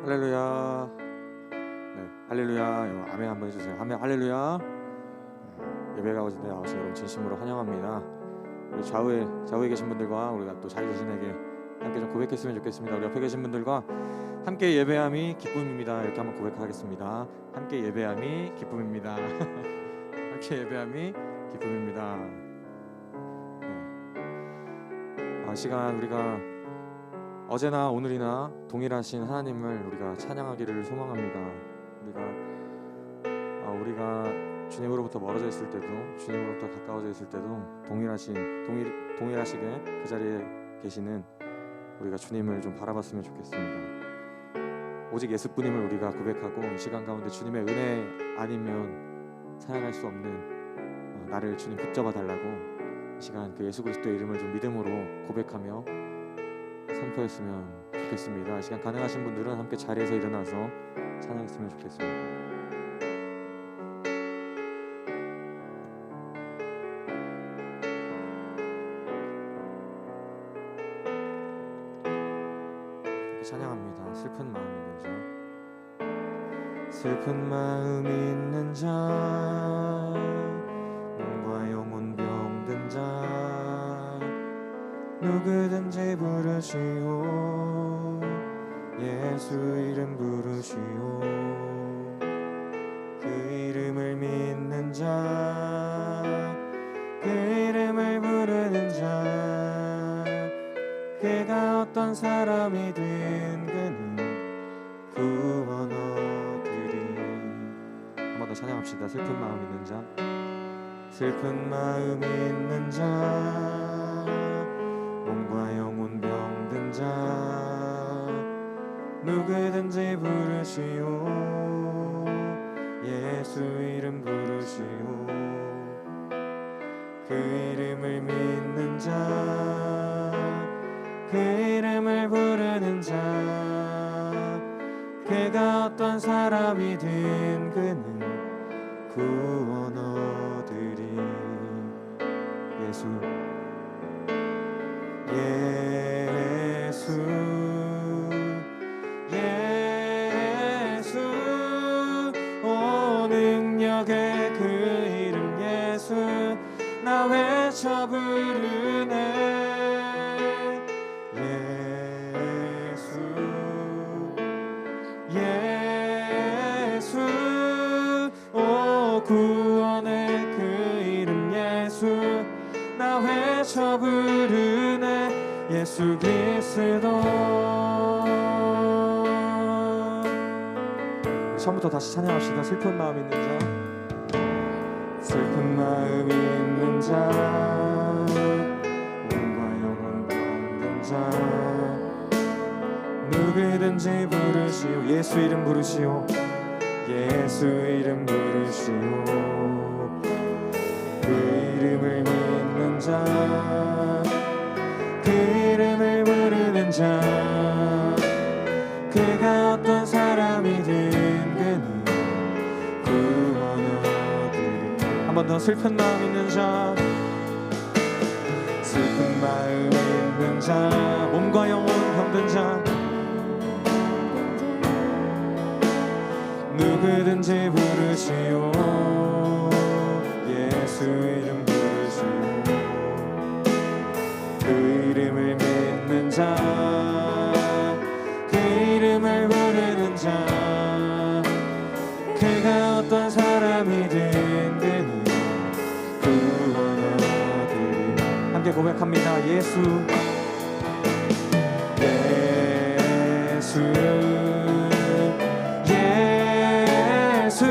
할렐루야. 네, 할렐루야. 아멘 한번 해주세요. 아멘, 할렐루야. 네, 예배 가운데 나와서 여러분 진심으로 환영합니다. 우리 좌우에 계신 분들과 우리가 또 자기 자신에게 함께 좀 고백했으면 좋겠습니다. 우리 옆에 계신 분들과 함께 예배함이 기쁨입니다. 이렇게 한번 고백하겠습니다. 함께 예배함이 기쁨입니다. 함께 예배함이 기쁨입니다. 네. 시간 우리가 어제나 오늘이나 동일하신 하나님을 우리가 찬양하기를 소망합니다. 우리가 주님으로부터 멀어져 있을 때도 주님으로부터 가까워져 있을 때도 동일하시게 그 자리에 계시는 우리가 주님을 좀 바라봤으면 좋겠습니다. 오직 예수뿐임을 우리가 고백하고 이 시간 가운데 주님의 은혜 아니면 찬양할 수 없는 나를 주님 붙잡아 달라고 이 시간 그 예수 그리스도의 이름을 좀 믿음으로 고백하며 선포했으면 좋겠습니다. 이 시간 가능하신 분들은 함께 자리에서 일어나서 찬양했으면 좋겠습니다. 찬양합니다. 슬픈 마음 있는 자, 슬픈 마음 있는 자, 몸과 영혼 병든 자, 누구든지 부르시오. 예수 이름 부르시오. 그 이름을 믿는 자, 그 이름을 부르는 자, 그가 어떤 사람이든 그는 구원 얻으리. 한 번 더 찬양합시다. 슬픈 마음 있는 자, 슬픈 마음 있는 자, 몸과 영혼 병든 자, 누구든지 부르시오. 예수 이름 부르시오. 그 이름을 믿는 자, 그 이름을 부르는 자, 그가 어떤 사람이든 그는 구원 얻으리. 예수 예수 예수, 오 능력의 그 이름 예수, 나 외쳐 부르네. 예수, 오 구원의 그 이름 예수, 나 외쳐 부르네. 예수 그리스도. 처음부터 다시 찬양합시다. 슬픈 마음 있는 자, 슬픈 마음 있는 자, 몸과 영혼 병든 자, 누구든지 부르시오. 예수 이름 부르시오. 예수 이름 부르시오. 그 이름을 믿는 자, 그 이름을 부르는 자, 그가 어떤 사람이든 그는 구원 얻으리. 한 번 더. 슬픈 마음 있는 자, 슬픈 마음 있는 자, 몸과 영혼 병든 자, 누구든지 부르시오. 예수 이름 부르시오. 그 이름을 믿는 자, 그 이름을 부르는 자, 그가 어떤 사람이든 그는 구원 얻으리. 함께 고백합니다. 예수 예수 예수,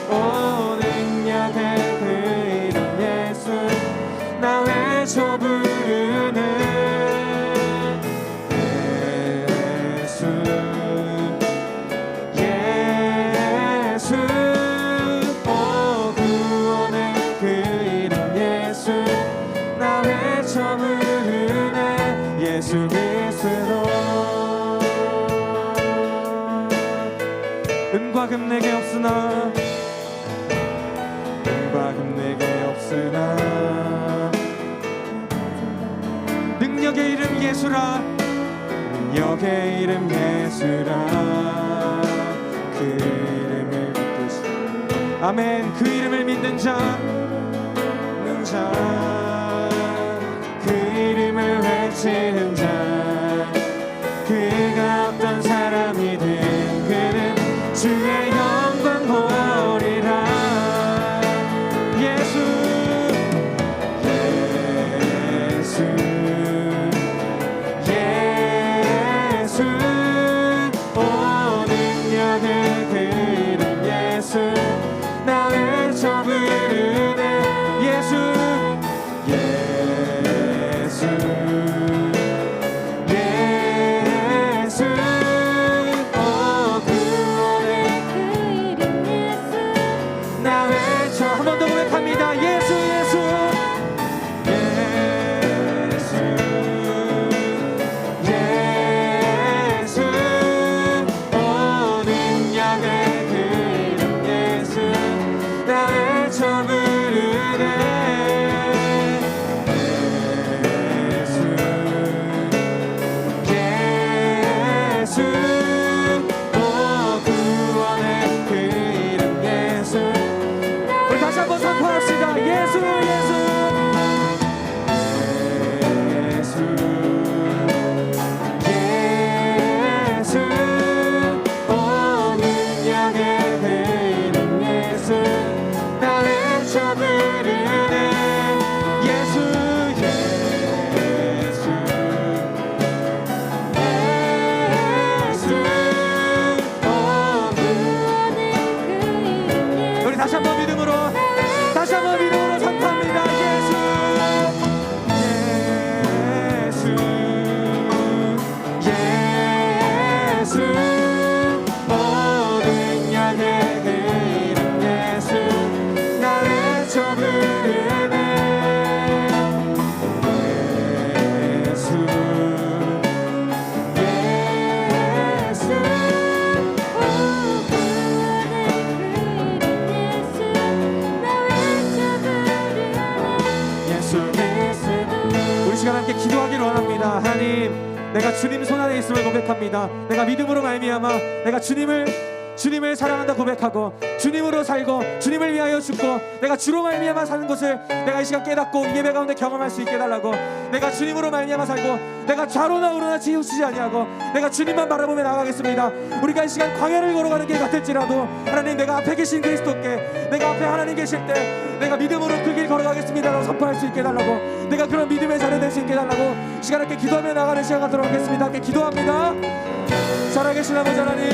오 능력의 그 이름 예수, 나 외쳐 부르네. 예수 예수, 오 구원의 그 이름 예수, 나 외쳐 부르네. 예수 그리스도. 은과 금 내게 없으나, 은과 금 내게 없으나, 능력의 이름 예수라. 여호와의 이름 예수라 그 이름을 믿듯이 아멘. 그 이름을 믿는 자 그 이름을 외치는 자 그가 어떤 사람이든 그는 주의 영광 보리라. 예수 예수 예수 오 능력의 그 이름 예수 나 외쳐 부르네. 예수 예수 예수 오 구원의 그 이름 예수 나 외쳐. 한 번 더 고백합니다. 예수 예수 예수 예수 오 능력의 그 이름 예수 나 외쳐 부르네. 예수 예수 오 구원의 그 이름 예수. 우리 다시 한번 선포합시다. 예수 예수 예수 예수 오 능력의 그 이름 예수 나 외쳐 부르네. 예수 예수 예수 오 구원의 그 이름 예수. 우리 다시 한번 믿음으로 선포합니다. 예수 예수 예수 오 능력의 그 이름 예수 나 외쳐 부르네. 예수 예수 오 예수 예수. 우리 시간 함께 기도하기를 원합니다. 하나님 내가 주님 손안에 있음을 고백합니다. 내가 믿음으로 말미암아 내가 주님을 사랑한다 고백하고 주님으로 살고 주님을 위하여 죽고 내가 주로 말미암아 사는 것을 내가 이 시간 깨닫고 이 예배 가운데 경험할 수 있게 해달라고. 내가 주님으로 말미암아 살고 내가 좌로나 우로나 치우치지 아니하고 내가 주님만 바라보며 나아가겠습니다. 우리가 이 시간 광야를 걸어가는 길 같을지라도 하나님 내가 앞에 계신 그리스도께 내가 앞에 하나님 계실 때 내가 믿음으로 그 길 걸어가겠습니다라고 선포할 수 있게 해달라고. 내가 그런 믿음의 자리 될 수 있게 해달라고 시간 함께 기도하며 나가는 시간 갖도록 하겠습니다. 함께 기도합니다. 살아계신 아버지 하나님,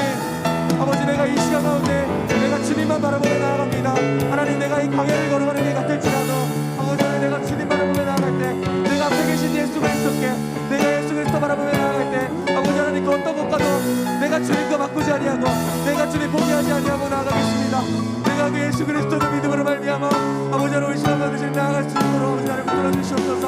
아버지 내가 이 시간 가운데 내가 주님만 바라보며 나아갑니다. 하나님 내가 이 광야를 걸어가는 길 같을지라도 아버지 하나님 내가 주님 바라보며 나아갈 때 내가 앞에 계신 예수 그리스도께 내가 예수 그리스도 바라보며 나아갈 때 아버지 하나님 그 어떤 것 가도 내가 주님과 바꾸지 아니하고 내가 주님 포기하지 아니하고 나아가겠습니다. 내가 그 예수 그리스도를 믿음으로 말미암아 아버지 하나님 이 시간 가운데 나아갈 수 있도록 아버지 하나님 붙들어 주시옵소서.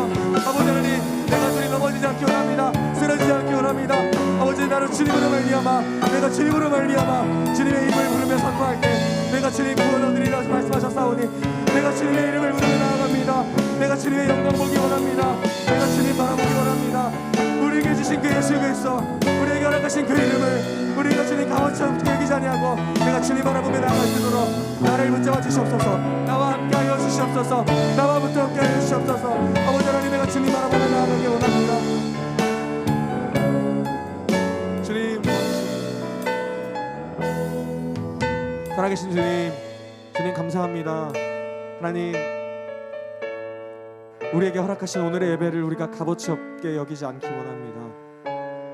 아버지 하나님 내가 주님 넘어지지 않기 원합니다. 쓰러지지 않기 원합니다. 아버지 나를 주님으로 말미암아 내가 주님으로 말미암아 주님의 이름을 부르며 선포할 때 내가 주님 구원 얻으리라 말씀하셨사오니 내가 주님의 이름을 부르며 나아갑니다. 내가 주님의 영광 보기 원합니다. 내가 주님 바라보기 원합니다. 우리에게 주신 그 예수 그리스도 우리에게 허락하신 그 이름을 우리가 주님 값어치 없게 여기지 아니하고 내가 주님 바라보며 나아갈 수 있도록 나를 붙잡아 주시옵소서. 나와 함께하여 주시옵소서. 나와 붙어 함께하여 주시옵소서. 아버지 하나님 내가 주님 바라보며 나아가기 원합니다. 주님 살아계신 주님 감사합니다. 하나님 우리에게 허락하신 오늘의 예배를 우리가 값어치 없게 여기지 않기 원합니다.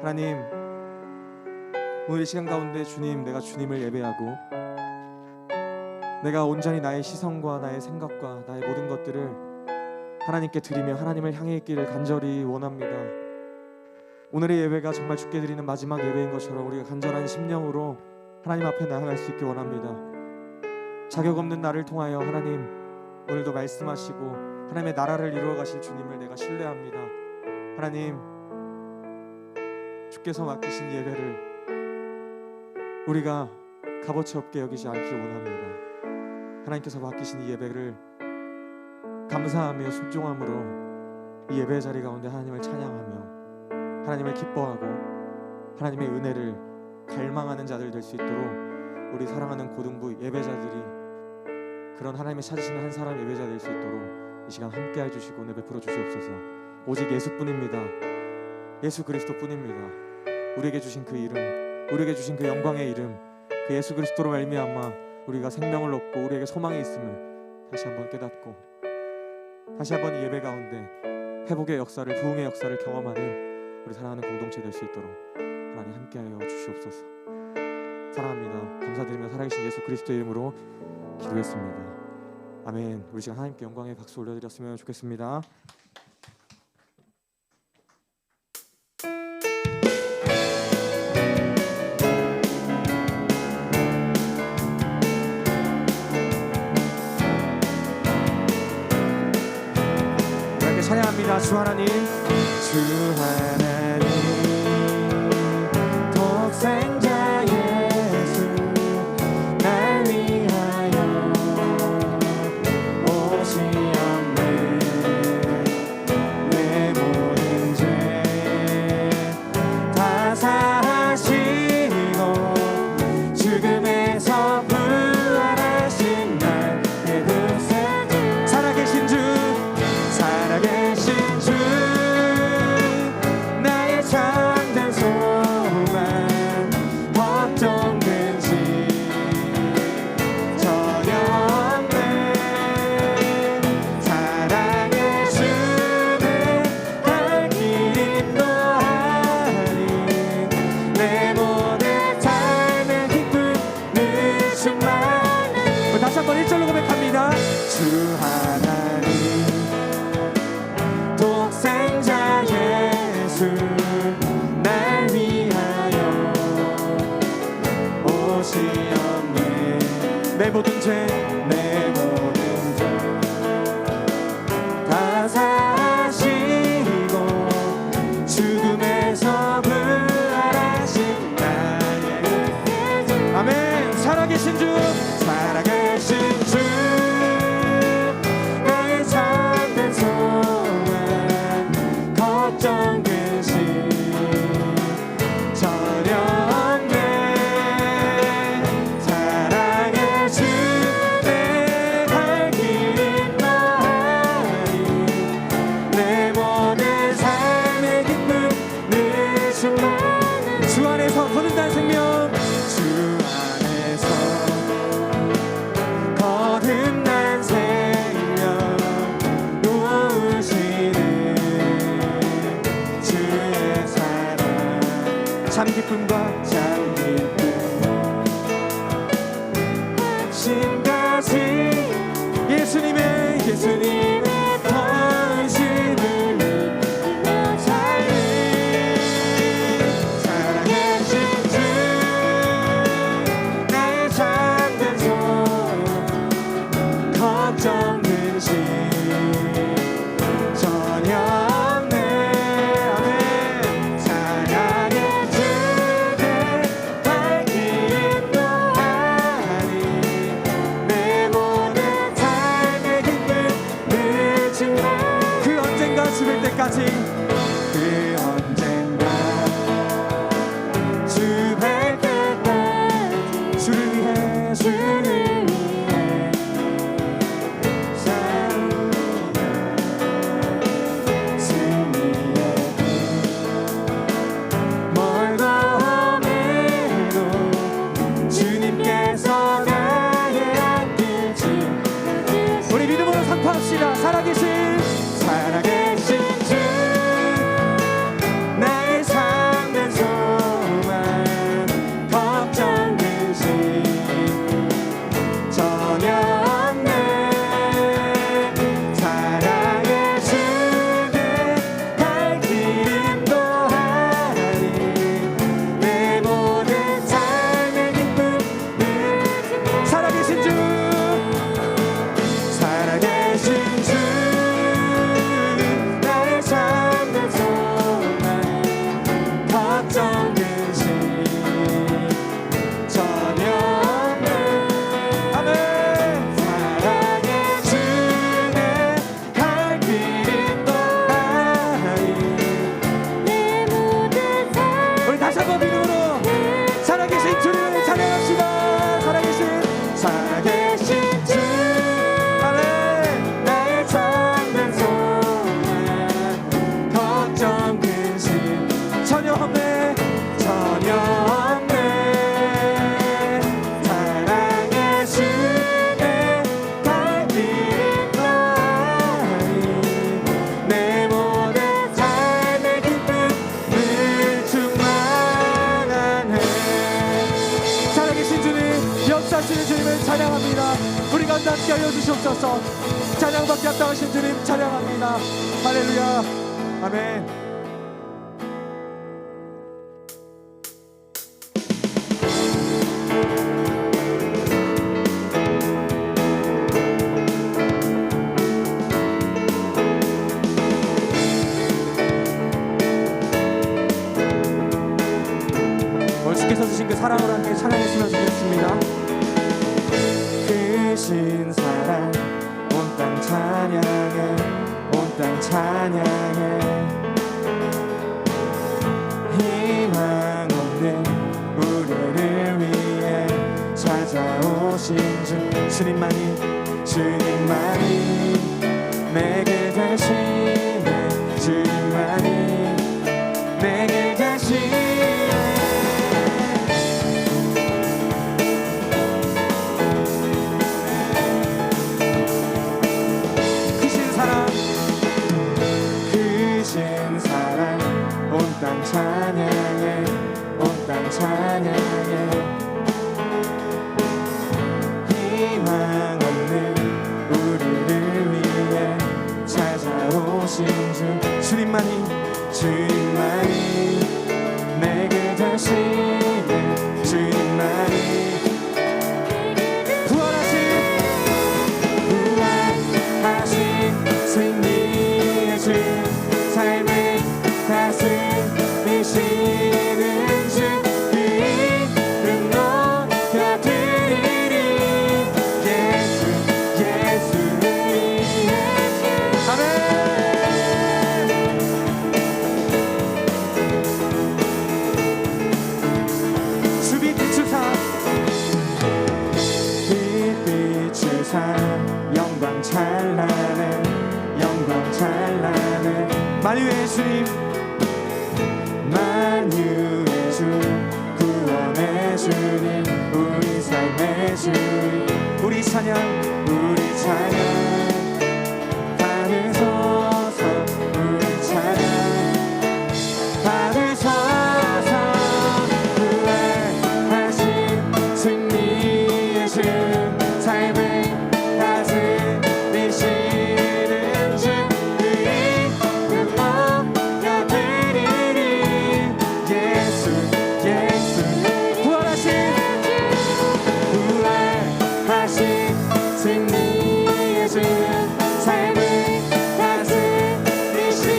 하나님 오늘 이 시간 가운데 주님 내가 주님을 예배하고 내가 온전히 나의 시선과 나의 생각과 나의 모든 것들을 하나님께 드리며 하나님을 향해 있기를 간절히 원합니다. 오늘의 예배가 정말 주께 드리는 마지막 예배인 것처럼 우리가 간절한 심령으로 하나님 앞에 나아갈 수 있게 원합니다. 자격 없는 나를 통하여 하나님 오늘도 말씀하시고 하나님의 나라를 이루어 가실 주님을 내가 신뢰합니다. 하나님 주께서 맡기신 예배를 우리가 값어치 없게 여기지 않길 원합니다. 하나님께서 맡기신 이 예배를 감사하며 순종함으로 이 예배 자리 가운데 하나님을 찬양하며 하나님을 기뻐하고 하나님의 은혜를 갈망하는 자들 될 수 있도록 우리 사랑하는 고등부 예배자들이 그런 하나님의 찾으시는 한 사람 예배자 될 수 있도록 이 시간 함께 해주시고 은혜 베풀어 주시옵소서. 오직 예수뿐입니다. 예수 그리스도뿐입니다. 우리에게 주신 그 이름, 우리에게 주신 그 영광의 이름, 그 예수 그리스도로 말미암아 우리가 생명을 얻고 우리에게 소망이 있음을 다시 한번 깨닫고 다시 한번 이 예배 가운데 회복의 역사를, 부흥의 역사를 경험하는 우리 사랑하는 공동체 될 수 있도록 하나님 함께하여 주시옵소서. 사랑합니다. 감사드리며 살아계신 예수 그리스도의 이름으로 기도했습니다. 아멘. 우리 시간 하나님께 영광의 박수 올려드렸으면 좋겠습니다. 찬양합니다. 주 하나님, 주 하나님, 독생자 예수 날 위하여 오시었네. 내 모든 죄 다 사하시고 죽음에서 부활하신 나의 구세주, 살아계신 주, 살아계신 주, 나의 참된 소망, 걱정 근심 전혀 없네. 사랑의 주내 갈 길 인도하리. 내 모든 삶의 기쁨을 충만하니. 다시 한번 1절로 고백합니다. 주 하나님, 독생자 예수 날 위하여 오시었네. 내 모든 죄, 내 모든 죄 다 사하시고 죽음에서 부활하신 나의 구세주. 아멘. 살아계신 주, 살아계신 주, 나의 참된 소망, 걱정 근심 전혀 없네. 사랑의 주내 갈 길 인도하리. 내 모든 삶의 기쁨 늘 충만하니. 주 안에서 거듭난 생명, 주 안에서 거듭난 생명 누우시는 주의 사랑, 참 기쁨과 참 기쁨 신까지 예수님의 헌신을 믿으며 살리. 살아계신 주, 나의 참된 소망, 걱정 근심 전혀 없네. 아멘. 사랑의 주내 갈 길 인도하리. 내 모든 삶의 기쁨 늘 충만하니. 그 언젠가 죽을 때까지, 그 언젠가 죽을 때까지 주를 위해, 주를 위해 싸우리라. 승리의 멀고 험해도 주님께서 나의 앞길 지키시. 우리 믿음으로 선포합시다. 살아계신 주, 나의 참된 소망, 걱정 근심 전능하신 주님을 찬양합니다. 우리 가운데 함께 하여 주시옵소서. 찬양받기 합당하신 주님 찬양합니다. 할렐루야. 아멘. 주께서 주신 그 사랑을 함께 찬양했으면 좋겠습니다. 크신 사랑 온 땅 찬양해, 온 땅 찬양해. 희망 없는 우리를 위해 찾아오신 주님만이 내게 대신해. 주님만이 내게 대신해. 찬양해, 온 땅 찬양해. 희망 없는 우리를 위해 찾아오신 주님만이 내게 대신해. 주님만이 부활하신 승리의 주, 삶을 다스리시는 주, 그 이름 높여드리리. 예수 위에. 아멘. 주빛 비추사, 빛 비추사, 영광 찬란해, 영광 찬란해. 만유의 주님, 만유의 주, 구원의 주님, 우리 삶의 주님. 우리 찬양, 우리 찬양 받으소서. 우리 찬양 받으소서. 부활하신 승리의 주, 삶을 다스리시는 주, 그 이름 높여드리리. 예수 부활하신 승리의 주, 삶을 다스리시는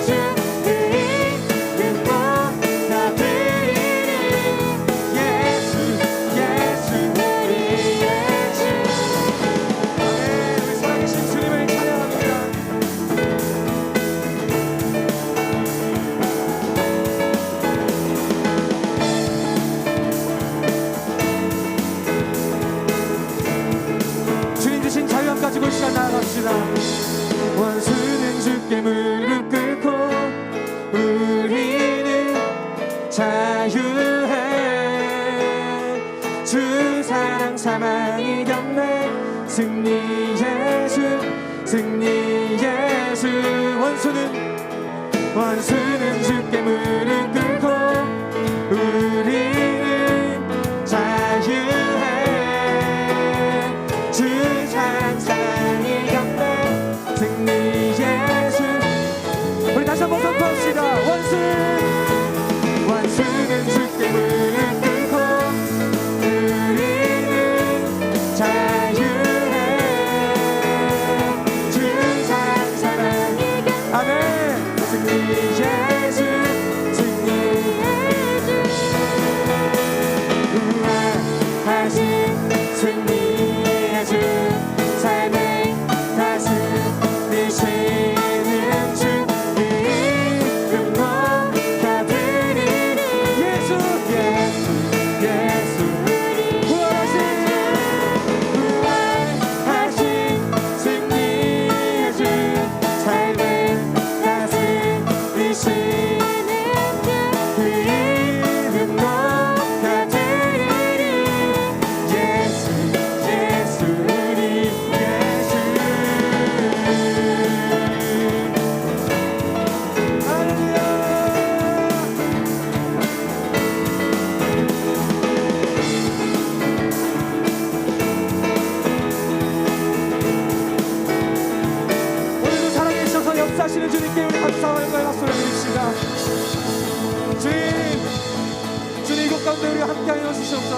주, 그 이름 높여드리리. 예수 우리의 주. 아멘. 우리 살아계신 주님을 찬양합니다. 주님 주신 자유함 가지고 시간 나아갑시다. 원수는 주께 무릎 꿇고 우리는 자유해. 주 사랑 사망 이겼네. 승리의 주, 승리의 주. 원수는 주께 무릎 꿇고 우리는 자유해. 주 사랑 이겼네. 승리의 주. 우리 다시 한번 선포합시다. 원수는 주께 무릎 꿇고 우리는 자유해. 주 사랑 이겼네. 아멘. 승리의 주, 승리의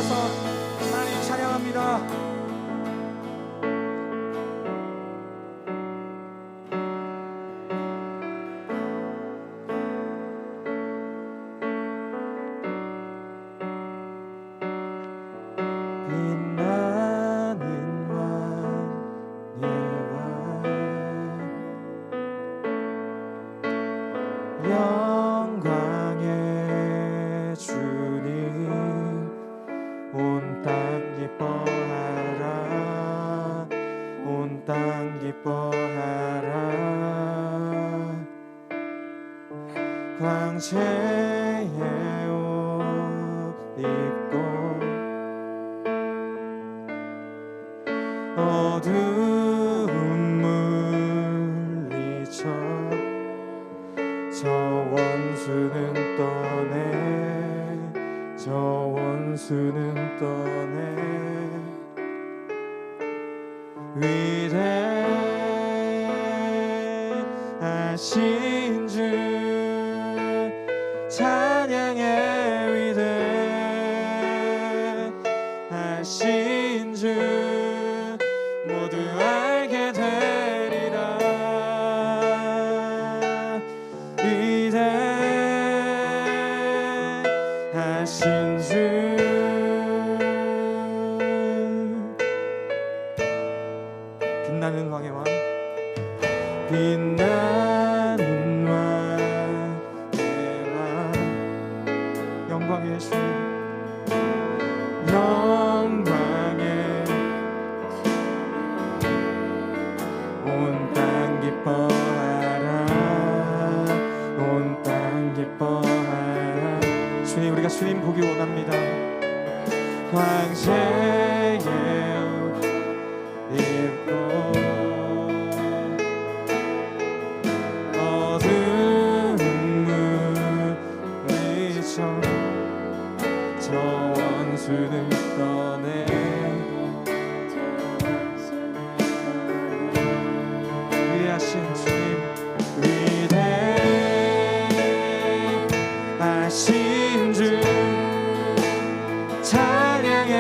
일어서 하나님 찬양합니다. 영광의 주님 온 땅 기뻐하라 온 땅 기뻐하라 광채의 옷 입고 어두움 물리쳐 저 원수는 떠내 저 원수는 떠내 위대하신 주 찬양의 위대하신 주 모두 알게 되리라 위대하신 주 빛나는 왕의 왕 빛나는 왕의 왕 영광의 주 영광의 온 땅 기뻐하라 온 땅 기뻐하라 주님 우리가 주님 보기 원합니다 광채의 옷 입고 어두운 물리쳐 저 원수는 떠내 위대하신 주님 위대하신 주 찬양의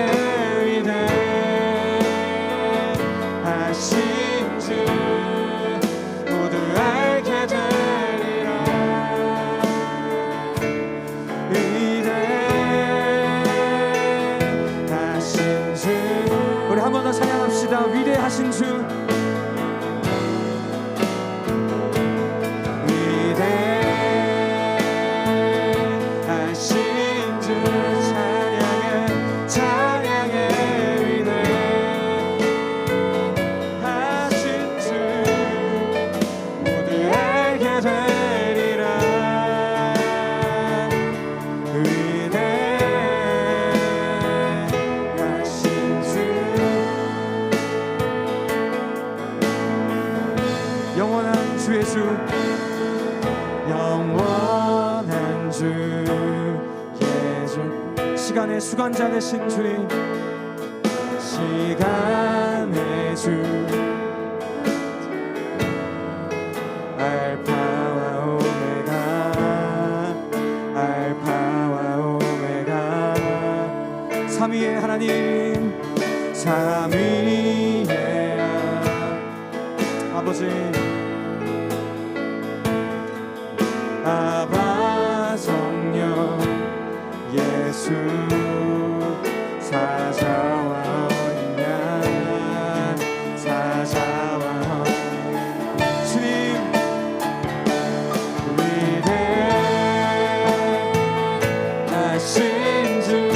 위대하신 주 모두 알게 되리라 위대하신 주 우리 한 번 더 찬양합시다 위대하신 주 영원한 주의 주 영원한 주의 주 시간의 주관자 되신 주님 시간의 주 알파와 오메가 알파와 오메가 삼위의 하나님 삼위의 아버지 아바 성령 예수 사자와 어린 양 사자와 주님 위대하신 주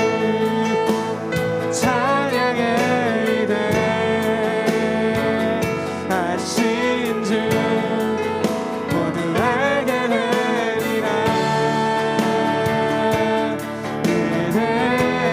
찬양의 위대하신 주 모두 알게 되리라 위대하신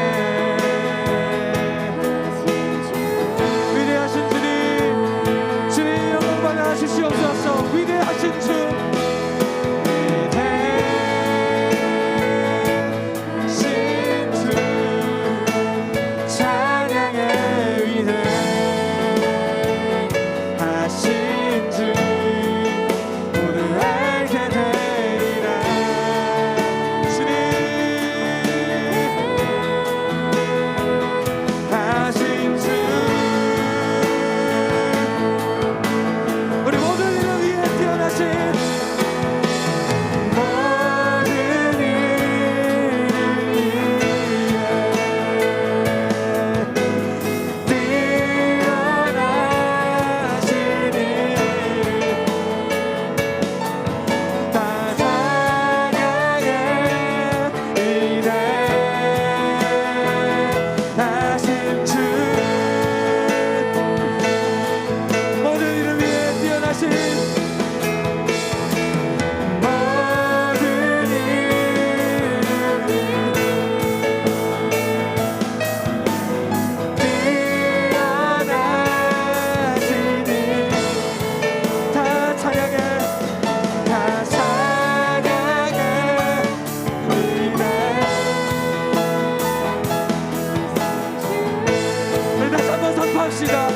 고백합시다.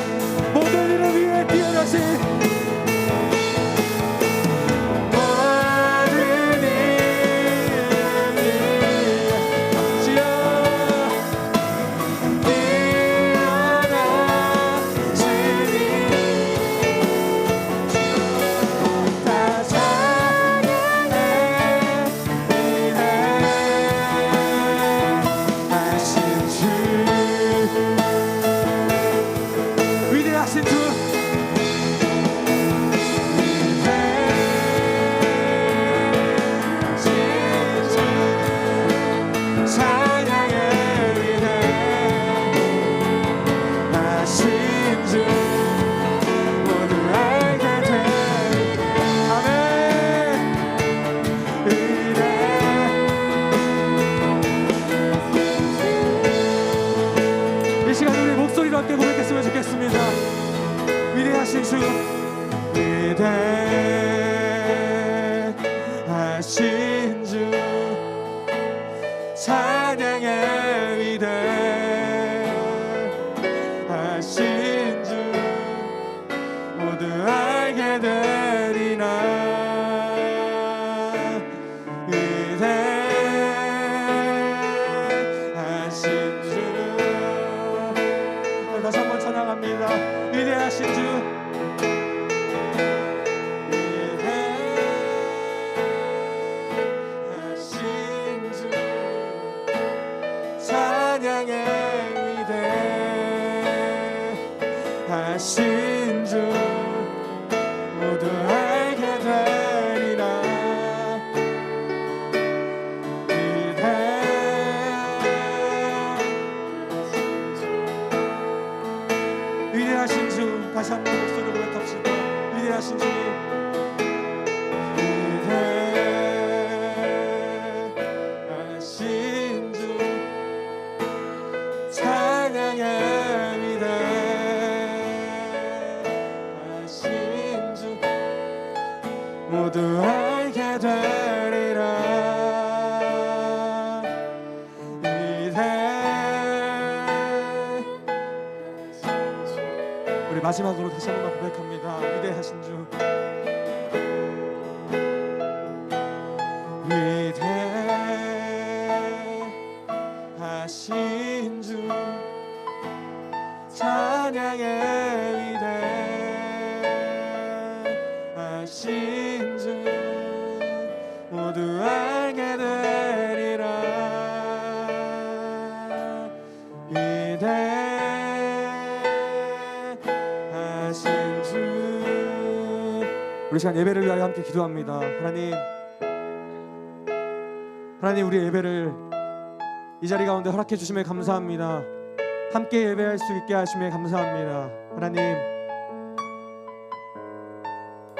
모든 이름 위에 뛰어나신 위대하신 주, 위대하신 주, 찬양의 위대하신 주, 모두 알게 되리라. 위대하신 주, 다시 한번 찬양합니다. 위대하신 주, 위대하신 주, 찬양의 위대하신 주, 모두 알게 되리라. 위대하신 주, 다시 한번 목소리로 고백합시다. 위대하신 주님, 위대하신 주, 찬양의 위대하신 주, 모두 알게 되리라. 우리 마지막으로 다시 한번 고백합니다. 위대하신 주, 위대하신 주, 찬양의 위대하신 주, 모두 알게 되리라. 위대하신 주. 우리 시간 예배를 위하여 함께 기도합니다. 하나님, 우리 예배를 이 자리 가운데 허락해 주심에 감사합니다. 함께 예배할 수 있게 하심에 감사합니다. 하나님,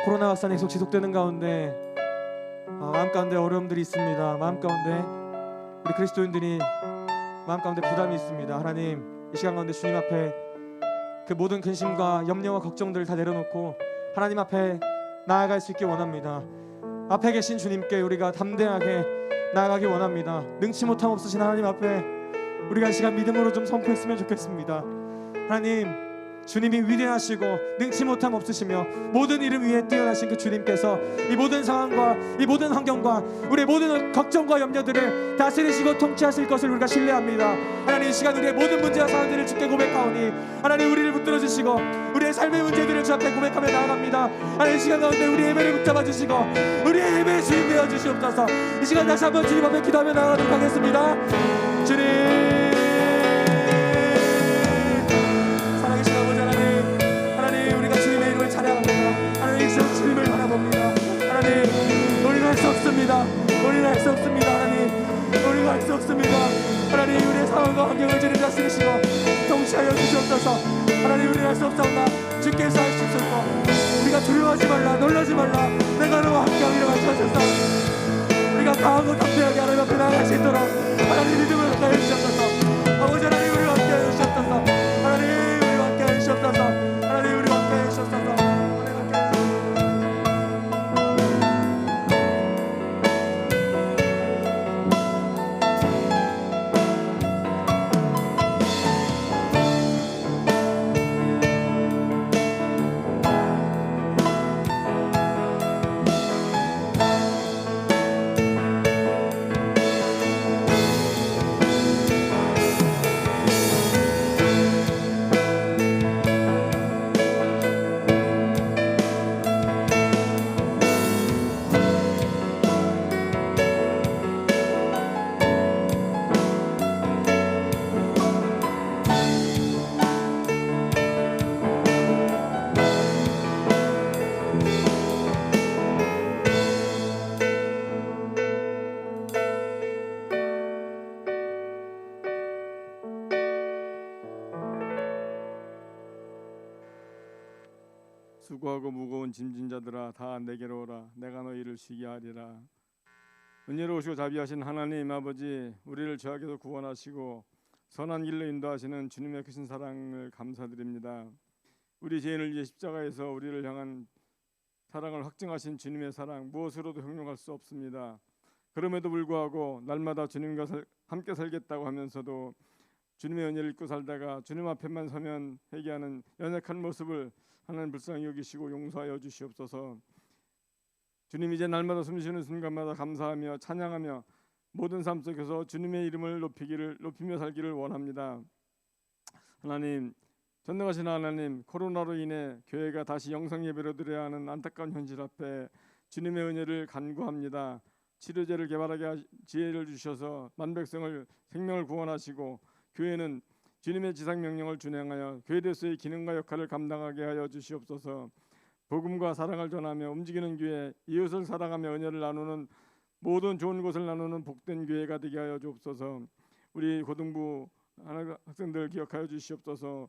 코로나 확산이 계속 지속되는 가운데 마음 가운데 어려움들이 있습니다. 마음 가운데 우리 그리스도인들이 마음 가운데 부담이 있습니다. 하나님, 이 시간 가운데 주님 앞에 그 모든 근심과 염려와 걱정들을 다 내려놓고 하나님 앞에 나아갈 수 있게 원합니다. 앞에 계신 주님께 우리가 담대하게 나아가기 원합니다. 능치 못함 없으신 하나님 앞에 우리가 이 시간 믿음으로 좀 선포했으면 좋겠습니다. 하나님, 주님이 위대하시고 능치 못함 없으시며 모든 이름 위에 뛰어나신 그 주님께서 이 모든 상황과 이 모든 환경과 우리의 모든 걱정과 염려들을 다스리시고 통치하실 것을 우리가 신뢰합니다. 하나님, 이 시간 우리의 모든 문제와 상황들을 주께 고백하오니 하나님, 우리를 붙들어 주시고 우리의 삶의 문제들을 주 앞에 고백하며 나아갑니다. 하나님, 이 시간 가운데 우리의 예배를 붙잡아 주시고 우리의 예배의 주인 되어 주시옵소서. 이 시간 다시 한번 주님 앞에 기도하며 나아가도록 하겠습니다. 주님, 주님을 바라봅니다. 하나님, 우리가 할 수 없습니다. 우리가 할 수 없습니다. 하나님, 우리가 할 수 없습니다. 하나님, 우리의 상황과 환경을 주님 다스리시고 통치하여 주시옵소서. 하나님, 우리가 할 수 없사오나 주께서 하시옵소서. 우리가 두려워하지 말라, 놀라지 말라, 내가 너와 함께하리라 하시옵소서. 우리가 강하고 담대하게 하나님 앞에 나아갈 수 있도록 하나님 믿음을 갖게 하여 주시옵소서. 아버지 하나님, 우리와 함께 하여 주시옵소서. 하나님, 우리와 함께 하여 주시옵소서. 하나님, 우리와 함께 하여 주시옵소서. 수고하고 무거운 짐진 자들아 다 내게로 오라. 내가 너희를 쉬게 하리라. 은혜로우시고 자비하신 하나님 아버지, 우리를 죄악에서 구원하시고 선한 길로 인도하시는 주님의 크신 사랑을 감사드립니다. 우리 죄인을 위해 십자가에서 우리를 향한 사랑을 확증하신 주님의 사랑, 무엇으로도 형용할 수 없습니다. 그럼에도 불구하고 날마다 주님과 함께 살겠다고 하면서도 주님의 은혜를 잊고 살다가 주님 앞에만 서면 회개하는 연약한 모습을 하나님 불쌍히 여기시고 용서하여 주시옵소서. 주님, 이제 날마다 숨쉬는 순간마다 감사하며 찬양하며 모든 삶 속에서 주님의 이름을 높이며 살기를 원합니다. 하나님, 전능하신 하나님, 코로나로 인해 교회가 다시 영상 예배로 드려야 하는 안타까운 현실 앞에 주님의 은혜를 간구합니다. 치료제를 개발하게 지혜를 주셔서 만백성을 생명을 구원하시고 교회는 주님의 지상 명령을 준행하여 교회로서의 기능과 역할을 감당하게 하여 주시옵소서. 복음과 사랑을 전하며 움직이는 교회, 이웃을 사랑하며 은혜를 나누는 모든 좋은 것을 나누는 복된 교회가 되게 하여 주옵소서. 우리 고등부 학생들 기억하여 주시옵소서.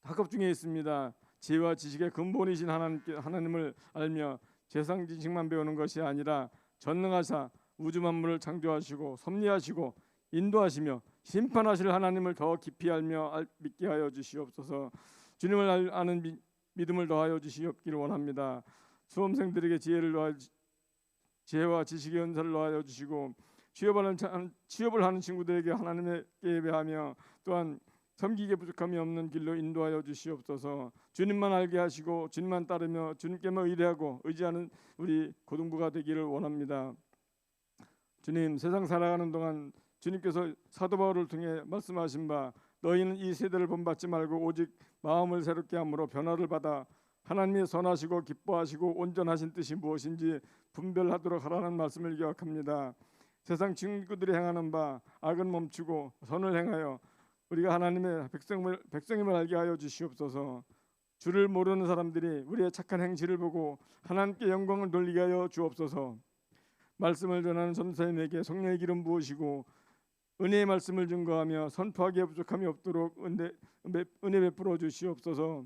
학업 중에 있습니다. 지혜와 지식의 근본이신 하나님을 알며 세상 지식만 배우는 것이 아니라 전능하사 우주 만물을 창조하시고 섭리하시고 인도하시며 심판하실 하나님을 더 깊이 알며 믿게 하여 주시옵소서. 주님을 아는 믿음을 더하여 주시옵기를 원합니다. 수험생들에게 지혜와 지식의 은사를 더하여 주시고 취업을 하는 친구들에게 하나님께 예배하며 또한 섬기게 부족함이 없는 길로 인도하여 주시옵소서. 주님만 알게 하시고 주님만 따르며 주님께만 의뢰하고 의지하는 우리 고등부가 되기를 원합니다. 주님, 세상 살아가는 동안 주님께서 사도 바울을 통해 말씀하신 바 너희는 이 세대를 본받지 말고 오직 마음을 새롭게 함으로 변화를 받아 하나님의 선하시고 기뻐하시고 온전하신 뜻이 무엇인지 분별하도록 하라는 말씀을 기억합니다. 세상 친구들이 행하는 바 악은 멈추고 선을 행하여 우리가 하나님의 백성임을 알게 하여 주시옵소서. 주를 모르는 사람들이 우리의 착한 행실을 보고 하나님께 영광을 돌리게 하여 주옵소서. 말씀을 전하는 전사님에게 성령의 기름 부으시고 은혜의 말씀을 증거하며 선포하기에 부족함이 없도록 은혜 베풀어 주시옵소서.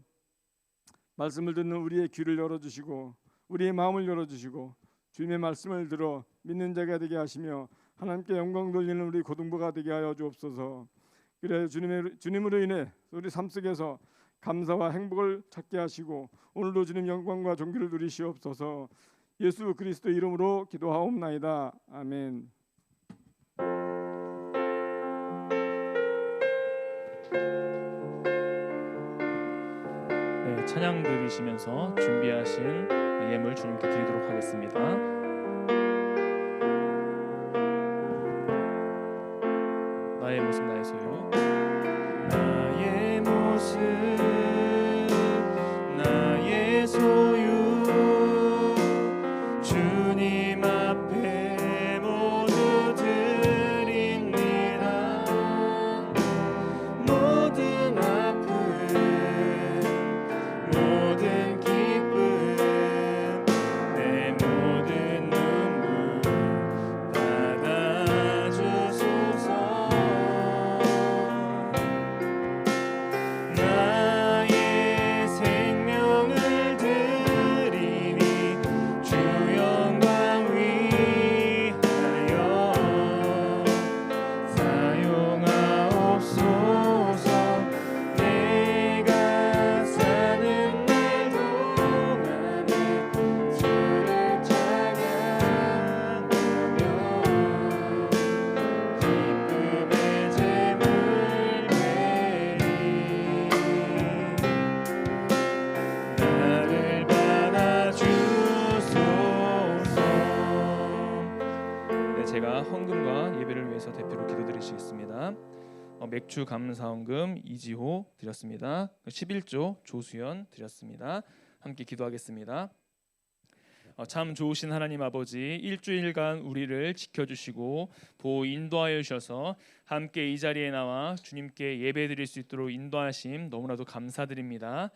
말씀을 듣는 우리의 귀를 열어주시고 우리의 마음을 열어주시고 주님의 말씀을 들어 믿는 자가 되게 하시며 하나님께 영광 돌리는 우리 고등부가 되게 하여 주옵소서. 그래 주님으로 인해 우리 삶 속에서 감사와 행복을 찾게 하시고 오늘도 주님 영광과 존귀를 누리시옵소서. 예수 그리스도 이름으로 기도하옵나이다. 아멘. 네, 찬양 들으시면서 준비하신 예물 주님께 드리도록 하겠습니다. 나의 모습 나의 소유. 나의 모습 나의 소유 주님 앞에 모두 드립니다. 모든 아픔 모든 기쁨 내 모든 눈물 받아주소서. 나의 생명을 드리니 주 영광 위하여 사용하옵소서. 내가 사는 날 동안에 주를 찬양하며 기쁨의 제물 되리. 나를 받아주소서. 네, 제가 헌금과 예배를 위해서 대표로 기도드리시겠습니다. 맥주 감사헌금 이지호 드렸습니다. 11조 조수연 드렸습니다. 함께 기도하겠습니다. 참 좋으신 하나님 아버지, 일주일간 우리를 지켜주시고 보호 인도하여 주셔서 함께 이 자리에 나와 주님께 예배드릴 수 있도록 인도하심 너무나도 감사드립니다.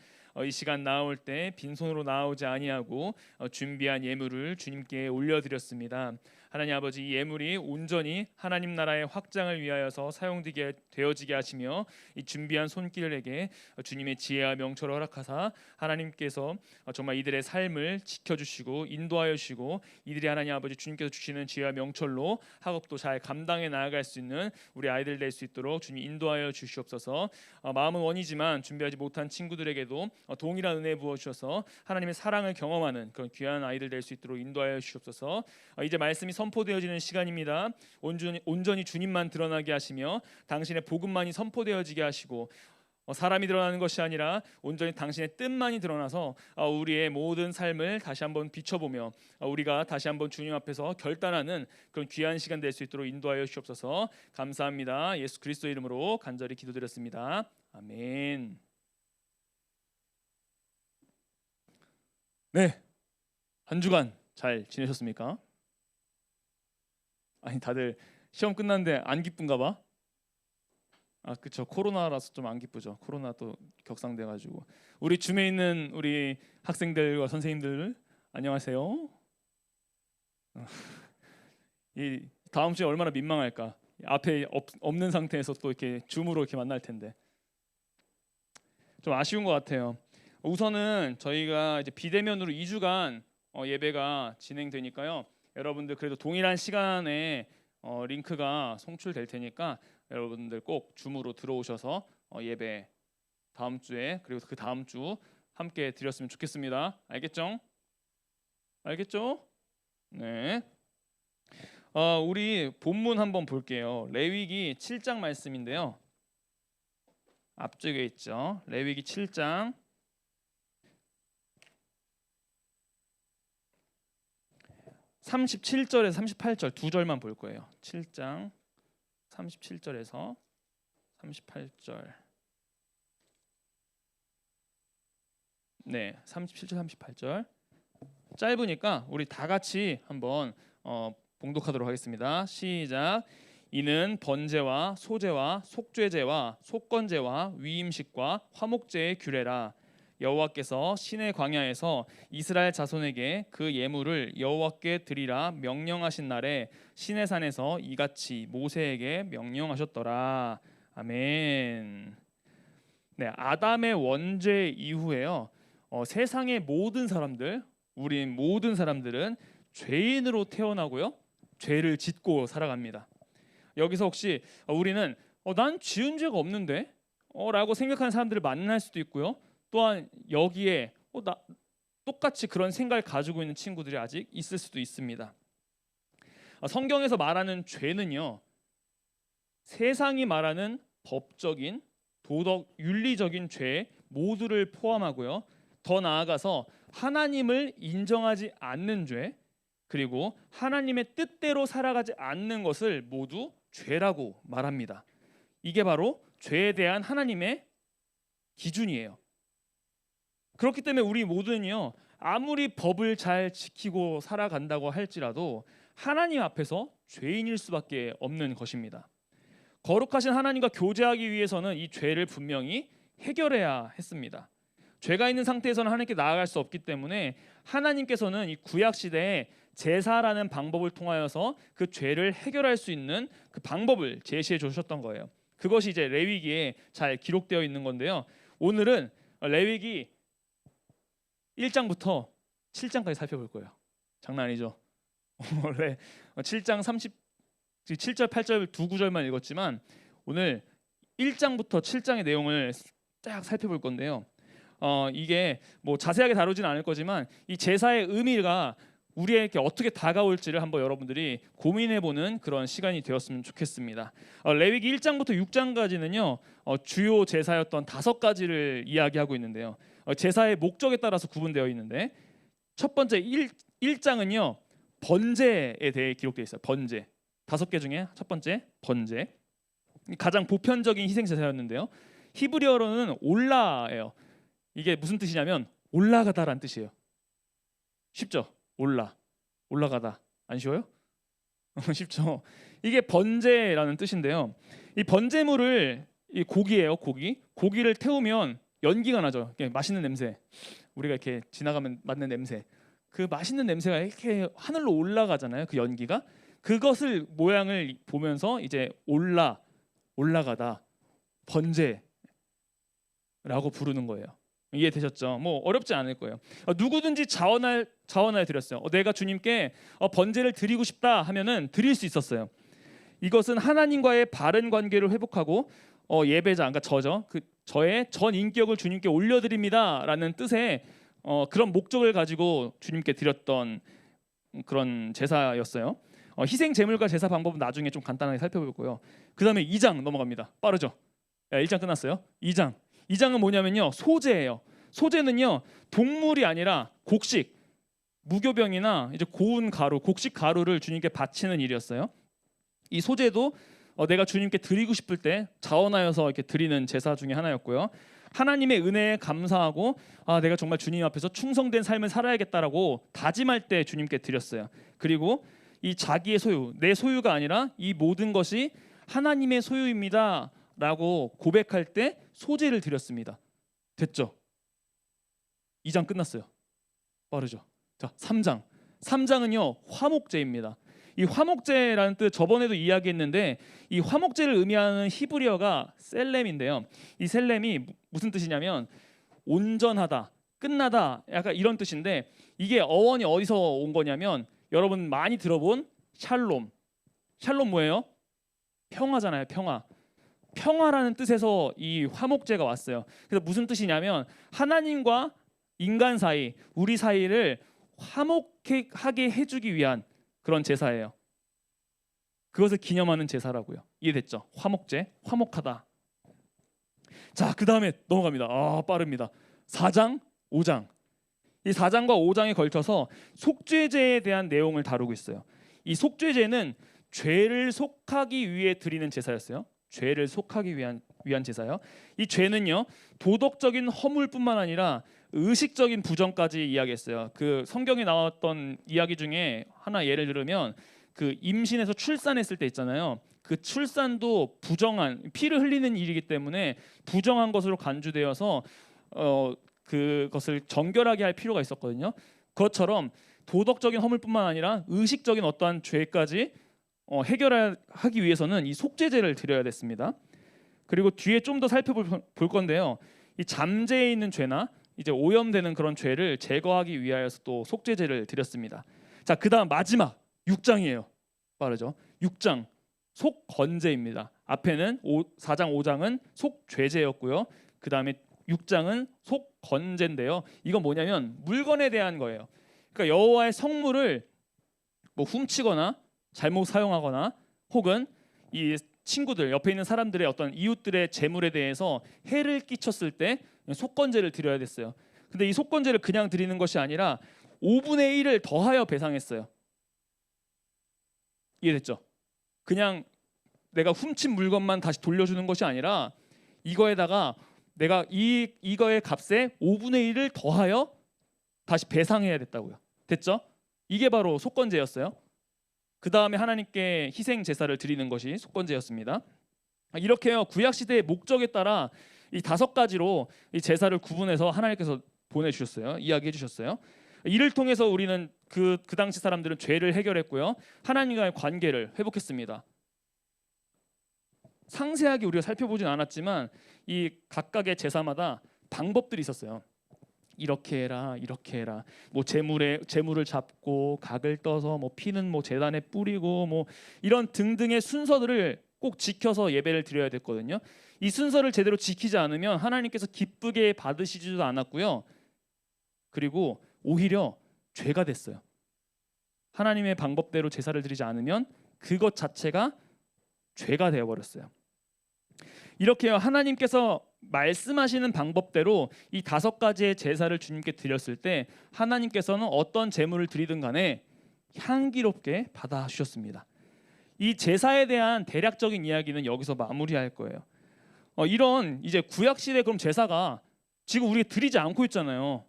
이 시간 나올 때 빈손으로 나오지 아니하고 준비한 예물을 주님께 올려드렸습니다. 하나님 아버지, 이 예물이 온전히 하나님 나라의 확장을 위하여서 사용되게 되어지게 하시며 이 준비한 손길에게 주님의 지혜와 명철을 허락하사 하나님께서 정말 이들의 삶을 지켜주시고 인도하여 주시고 이들이 하나님 아버지 주님께서 주시는 지혜와 명철로 학업도 잘 감당해 나아갈 수 있는 우리 아이들 될 수 있도록 주님 인도하여 주시옵소서. 마음은 원이지만 준비하지 못한 친구들에게도 동일한 은혜 부어 주셔서 하나님의 사랑을 경험하는 그런 귀한 아이들 될 수 있도록 인도하여 주시옵소서. 이제 말씀이 선포되어지는 시간입니다. 온전히 주님만 드러나게 하시며 당신의 복음만이 선포되어지게 하시고 사람이 드러나는 것이 아니라 온전히 당신의 뜻만이 드러나서 우리의 모든 삶을 다시 한번 비춰보며 우리가 다시 한번 주님 앞에서 결단하는 그런 귀한 시간 될 수 있도록 인도하여 주옵소서. 감사합니다. 예수 그리스도 이름으로 간절히 기도드렸습니다. 아멘. 네, 한 주간 잘 지내셨습니까? 아니 다들 시험 끝났는데 안 기쁜가 봐. 그쵸, 코로나라서 좀 안 기쁘죠. 코로나 또 격상돼가지고 우리 줌에 있는 우리 학생들과 선생님들 안녕하세요. 이 다음 주에 얼마나 민망할까. 앞에 없는 상태에서 또 이렇게 줌으로 이렇게 만날 텐데 좀 아쉬운 것 같아요. 우선은 저희가 이제 비대면으로 2주간 예배가 진행되니까요. 여러분들 그래도 동일한 시간에 링크가 송출될 테니까 여러분들 꼭 줌으로 들어오셔서 예배 다음 주에 그리고 그 다음 주 함께 드렸으면 좋겠습니다. 알겠죠? 알겠죠? 네. 우리 본문 한번 볼게요. 레위기 7장 말씀인데요. 앞쪽에 있죠. 레위기 7장 37절에서 38절 두 절만 볼 거예요. 7장 37절에서 38절. 네, 37절 38절. 짧으니까 우리 다 같이 한번 봉독하도록 하겠습니다. 시작. 이는 번제와 소제와 속죄제와 속건제와 위임식과 화목제의 규례라. 여호와께서 시내 광야에서 이스라엘 자손에게 그 예물을 여호와께 드리라 명령하신 날에 시내산에서 이같이 모세에게 명령하셨더라. 아멘. 네, 아담의 원죄 이후에요. 세상의 모든 사람들, 우리 모든 사람들은 죄인으로 태어나고요, 죄를 짓고 살아갑니다. 여기서 혹시 우리는 난 지은 죄가 없는데? 라고 생각하는 사람들을 만날 수도 있고요. 또한 여기에 똑같이 그런 생각을 가지고 있는 친구들이 아직 있을 수도 있습니다. 성경에서 말하는 죄는요, 세상이 말하는 법적인 도덕 윤리적인 죄 모두를 포함하고요. 더 나아가서 하나님을 인정하지 않는 죄, 그리고 하나님의 뜻대로 살아가지 않는 것을 모두 죄라고 말합니다. 이게 바로 죄에 대한 하나님의 기준이에요. 그렇기 때문에 우리 모두는요, 아무리 법을 잘 지키고 살아간다고 할지라도 하나님 앞에서 죄인일 수밖에 없는 것입니다. 거룩하신 하나님과 교제하기 위해서는 이 죄를 분명히 해결해야 했습니다. 죄가 있는 상태에서는 하나님께 나아갈 수 없기 때문에 하나님께서는 이 구약 시대에 제사라는 방법을 통하여서 그 죄를 해결할 수 있는 그 방법을 제시해 주셨던 거예요. 그것이 이제 레위기에 잘 기록되어 있는 건데요. 오늘은 레위기 1장부터 7장까지 살펴볼 거예요. 장난 아니죠? 원래 7장 7절 8절 두 구절만 읽었지만 오늘 1장부터 7장의 내용을 쫙 살펴볼 건데요. 이게 뭐 자세하게 다루지는 않을 거지만 이 제사의 의미가 우리에게 어떻게 다가올지를 한번 여러분들이 고민해보는 그런 시간이 되었으면 좋겠습니다. 레위기 1장부터 6장까지는요, 주요 제사였던 5가지를 이야기하고 있는데요. 제사의 목적에 따라서 구분되어 있는데 첫 번째 1장은요 번제에 대해 기록되어 있어요. 번제 5개 중에 첫 번째 번제, 가장 보편적인 희생 제사였는데요. 히브리어로는 올라예요. 이게 무슨 뜻이냐면 올라가다라는 뜻이에요. 쉽죠? 올라가다. 안 쉬워요? 쉽죠? 이게 번제라는 뜻인데요. 이 번제물을 이 고기예요. 고기를 태우면 연기가 나죠. 맛있는 냄새. 우리가 이렇게 지나가면 맡는 냄새. 그 맛있는 냄새가 이렇게 하늘로 올라가잖아요. 그 연기가. 그것을 모양을 보면서 이제 올라가다 번제라고 부르는 거예요. 이해되셨죠? 뭐 어렵지 않을 거예요. 누구든지 자원하여 드렸어요. 내가 주님께 번제를 드리고 싶다 하면은 드릴 수 있었어요. 이것은 하나님과의 바른 관계를 회복하고 예배자, 그러니까 저의 전 인격을 주님께 올려드립니다라는 뜻의 그런 목적을 가지고 주님께 드렸던 그런 제사였어요. 희생 제물과 제사 방법은 나중에 좀 간단하게 살펴보고요. 그 다음에 2장 넘어갑니다. 빠르죠? 1장 끝났어요. 2장은 뭐냐면요, 소제예요. 소제는요, 동물이 아니라 곡식, 무교병이나 이제 고운 가루, 곡식 가루를 주님께 바치는 일이었어요. 이 소제도 내가 주님께 드리고 싶을 때 자원하여서 이렇게 드리는 제사 중에 하나였고요. 하나님의 은혜에 감사하고 내가 정말 주님 앞에서 충성된 삶을 살아야겠다라고 다짐할 때 주님께 드렸어요. 그리고 이 자기의 소유, 내 소유가 아니라 이 모든 것이 하나님의 소유입니다라고 고백할 때 소제를 드렸습니다. 됐죠? 2장 끝났어요. 빠르죠? 자, 3장은요, 화목제입니다. 이 화목제라는 뜻 저번에도 이야기했는데, 이 화목제를 의미하는 히브리어가 셀렘인데요. 이 셀렘이 무슨 뜻이냐면 온전하다, 끝나다, 약간 이런 뜻인데, 이게 어원이 어디서 온 거냐면 여러분 많이 들어본 샬롬 뭐예요? 평화잖아요. 평화라는 뜻에서 이 화목제가 왔어요. 그래서 무슨 뜻이냐면 하나님과 인간 사이, 우리 사이를 화목하게 해주기 위한 그런 제사예요. 그것을 기념하는 제사라고요. 이해됐죠? 화목제, 화목하다. 자, 그 다음에 넘어갑니다. 빠릅니다. 4장, 5장. 이 4장과 5장에 걸쳐서 속죄제에 대한 내용을 다루고 있어요. 이 속죄제는 죄를 속하기 위해 드리는 제사였어요. 죄를 속하기 위한 제사요. 이 죄는요, 도덕적인 허물뿐만 아니라 의식적인 부정까지 이야기했어요. 그 성경에 나왔던 이야기 중에 하나 예를 들으면 그 임신해서 출산했을 때 있잖아요. 그 출산도 부정한, 피를 흘리는 일이기 때문에 부정한 것으로 간주되어서 그것을 정결하게 할 필요가 있었거든요. 그것처럼 도덕적인 허물뿐만 아니라 의식적인 어떠한 죄까지 해결하기 위해서는 이 속죄제를 드려야 됐습니다. 그리고 뒤에 좀 더 살펴볼 건데요. 이 잠재에 있는 죄나 이제 오염되는 그런 죄를 제거하기 위하여서 또 속죄제를 드렸습니다. 자, 그다음 마지막 6장이에요. 빠르죠? 6장 속건제입니다. 앞에는 4장 5장은 속죄제였고요. 그다음에 6장은 속건제인데요. 이건 뭐냐면 물건에 대한 거예요. 그러니까 여호와의 성물을 뭐 훔치거나 잘못 사용하거나 혹은 이 친구들, 옆에 있는 사람들의 어떤 이웃들의 재물에 대해서 해를 끼쳤을 때 속건제를 드려야 됐어요. 근데 이 속건제를 그냥 드리는 것이 아니라 5분의 1을 더하여 배상했어요. 이해됐죠? 그냥 내가 훔친 물건만 다시 돌려주는 것이 아니라 이거에다가 내가 이거의 값에 5분의 1을 더하여 다시 배상해야 됐다고요. 됐죠? 이게 바로 속건제였어요. 그 다음에 하나님께 희생 제사를 드리는 것이 속건제였습니다. 이렇게요, 구약 시대의 목적에 따라 이 5가지로 이 제사를 구분해서 하나님께서 보내주셨어요. 이야기해 주셨어요. 이를 통해서 우리는 그 당시 사람들은 죄를 해결했고요, 하나님과의 관계를 회복했습니다. 상세하게 우리가 살펴보진 않았지만 이 각각의 제사마다 방법들이 있었어요. 이렇게 해라, 이렇게 해라. 뭐 제물을 잡고 각을 떠서 뭐 피는 뭐 제단에 뿌리고 뭐 이런 등등의 순서들을 꼭 지켜서 예배를 드려야 됐거든요. 이 순서를 제대로 지키지 않으면 하나님께서 기쁘게 받으시지도 않았고요. 그리고 오히려 죄가 됐어요. 하나님의 방법대로 제사를 드리지 않으면 그것 자체가 죄가 되어 버렸어요. 이렇게요, 하나님께서 말씀하시는 방법대로 이 5가지의 제사를 주님께 드렸을 때 하나님께서는 어떤 제물을 드리든 간에 향기롭게 받아주셨습니다. 이 제사에 대한 대략적인 이야기는 여기서 마무리할 거예요. 이런 이제 구약 시대 그럼 제사가 지금 우리가 드리지 않고 있잖아요.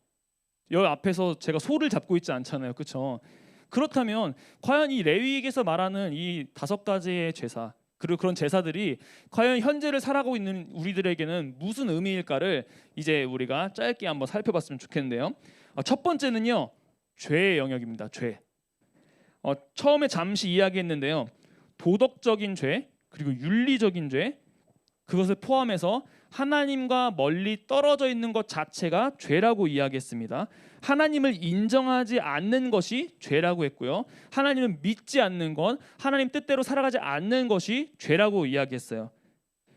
여기 앞에서 제가 소를 잡고 있지 않잖아요, 그렇죠? 그렇다면 과연 이 레위기에서 말하는 이 5가지의 제사, 그리고 그런 제사들이 과연 현재를 살아가고 있는 우리들에게는 무슨 의미일까를 이제 우리가 짧게 한번 살펴봤으면 좋겠는데요. 첫 번째는요, 죄의 영역입니다. 죄. 처음에 잠시 이야기했는데요. 도덕적인 죄 그리고 윤리적인 죄 그것을 포함해서 하나님과 멀리 떨어져 있는 것 자체가 죄라고 이야기했습니다. 하나님을 인정하지 않는 것이 죄라고 했고요. 하나님을 믿지 않는 것, 하나님 뜻대로 살아가지 않는 것이 죄라고 이야기했어요.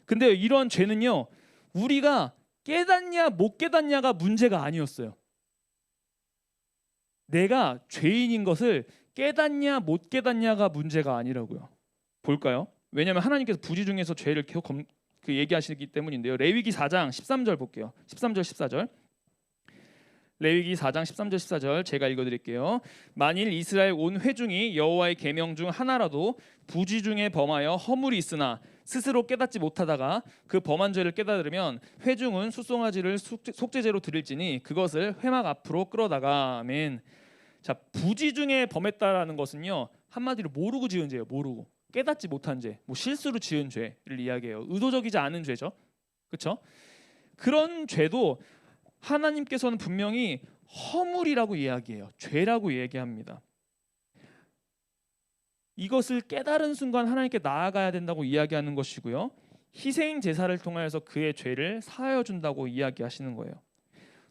근데 이런 죄는요, 우리가 깨닫냐 못 깨닫냐가 문제가 아니었어요. 내가 죄인인 것을 깨닫냐 못 깨닫냐가 문제가 아니라고요. 볼까요? 왜냐하면 하나님께서 부지 중에서 죄를 계속 얘기하시기 때문인데요. 레위기 4장 13절 볼게요. 13절 14절. 레위기 4장 13절 14절 제가 읽어드릴게요. 만일 이스라엘 온 회중이 여호와의 계명 중 하나라도 부지 중에 범하여 허물이 있으나 스스로 깨닫지 못하다가 그 범한 죄를 깨달으면 회중은 숫송아지를 속죄제로 드릴지니 그것을 회막 앞으로 끌어다가. 아멘. 자, 부지 중에 범했다라는 것은요, 한마디로 모르고 지은 죄예요. 모르고 깨닫지 못한 죄, 뭐 실수로 지은 죄를 이야기해요. 의도적이지 않은 죄죠. 그렇죠? 그런 죄도 하나님께서는 분명히 허물이라고 이야기해요. 죄라고 얘기합니다. 이것을 깨달은 순간 하나님께 나아가야 된다고 이야기하는 것이고요. 희생 제사를 통하여서 그의 죄를 사하여 준다고 이야기하시는 거예요.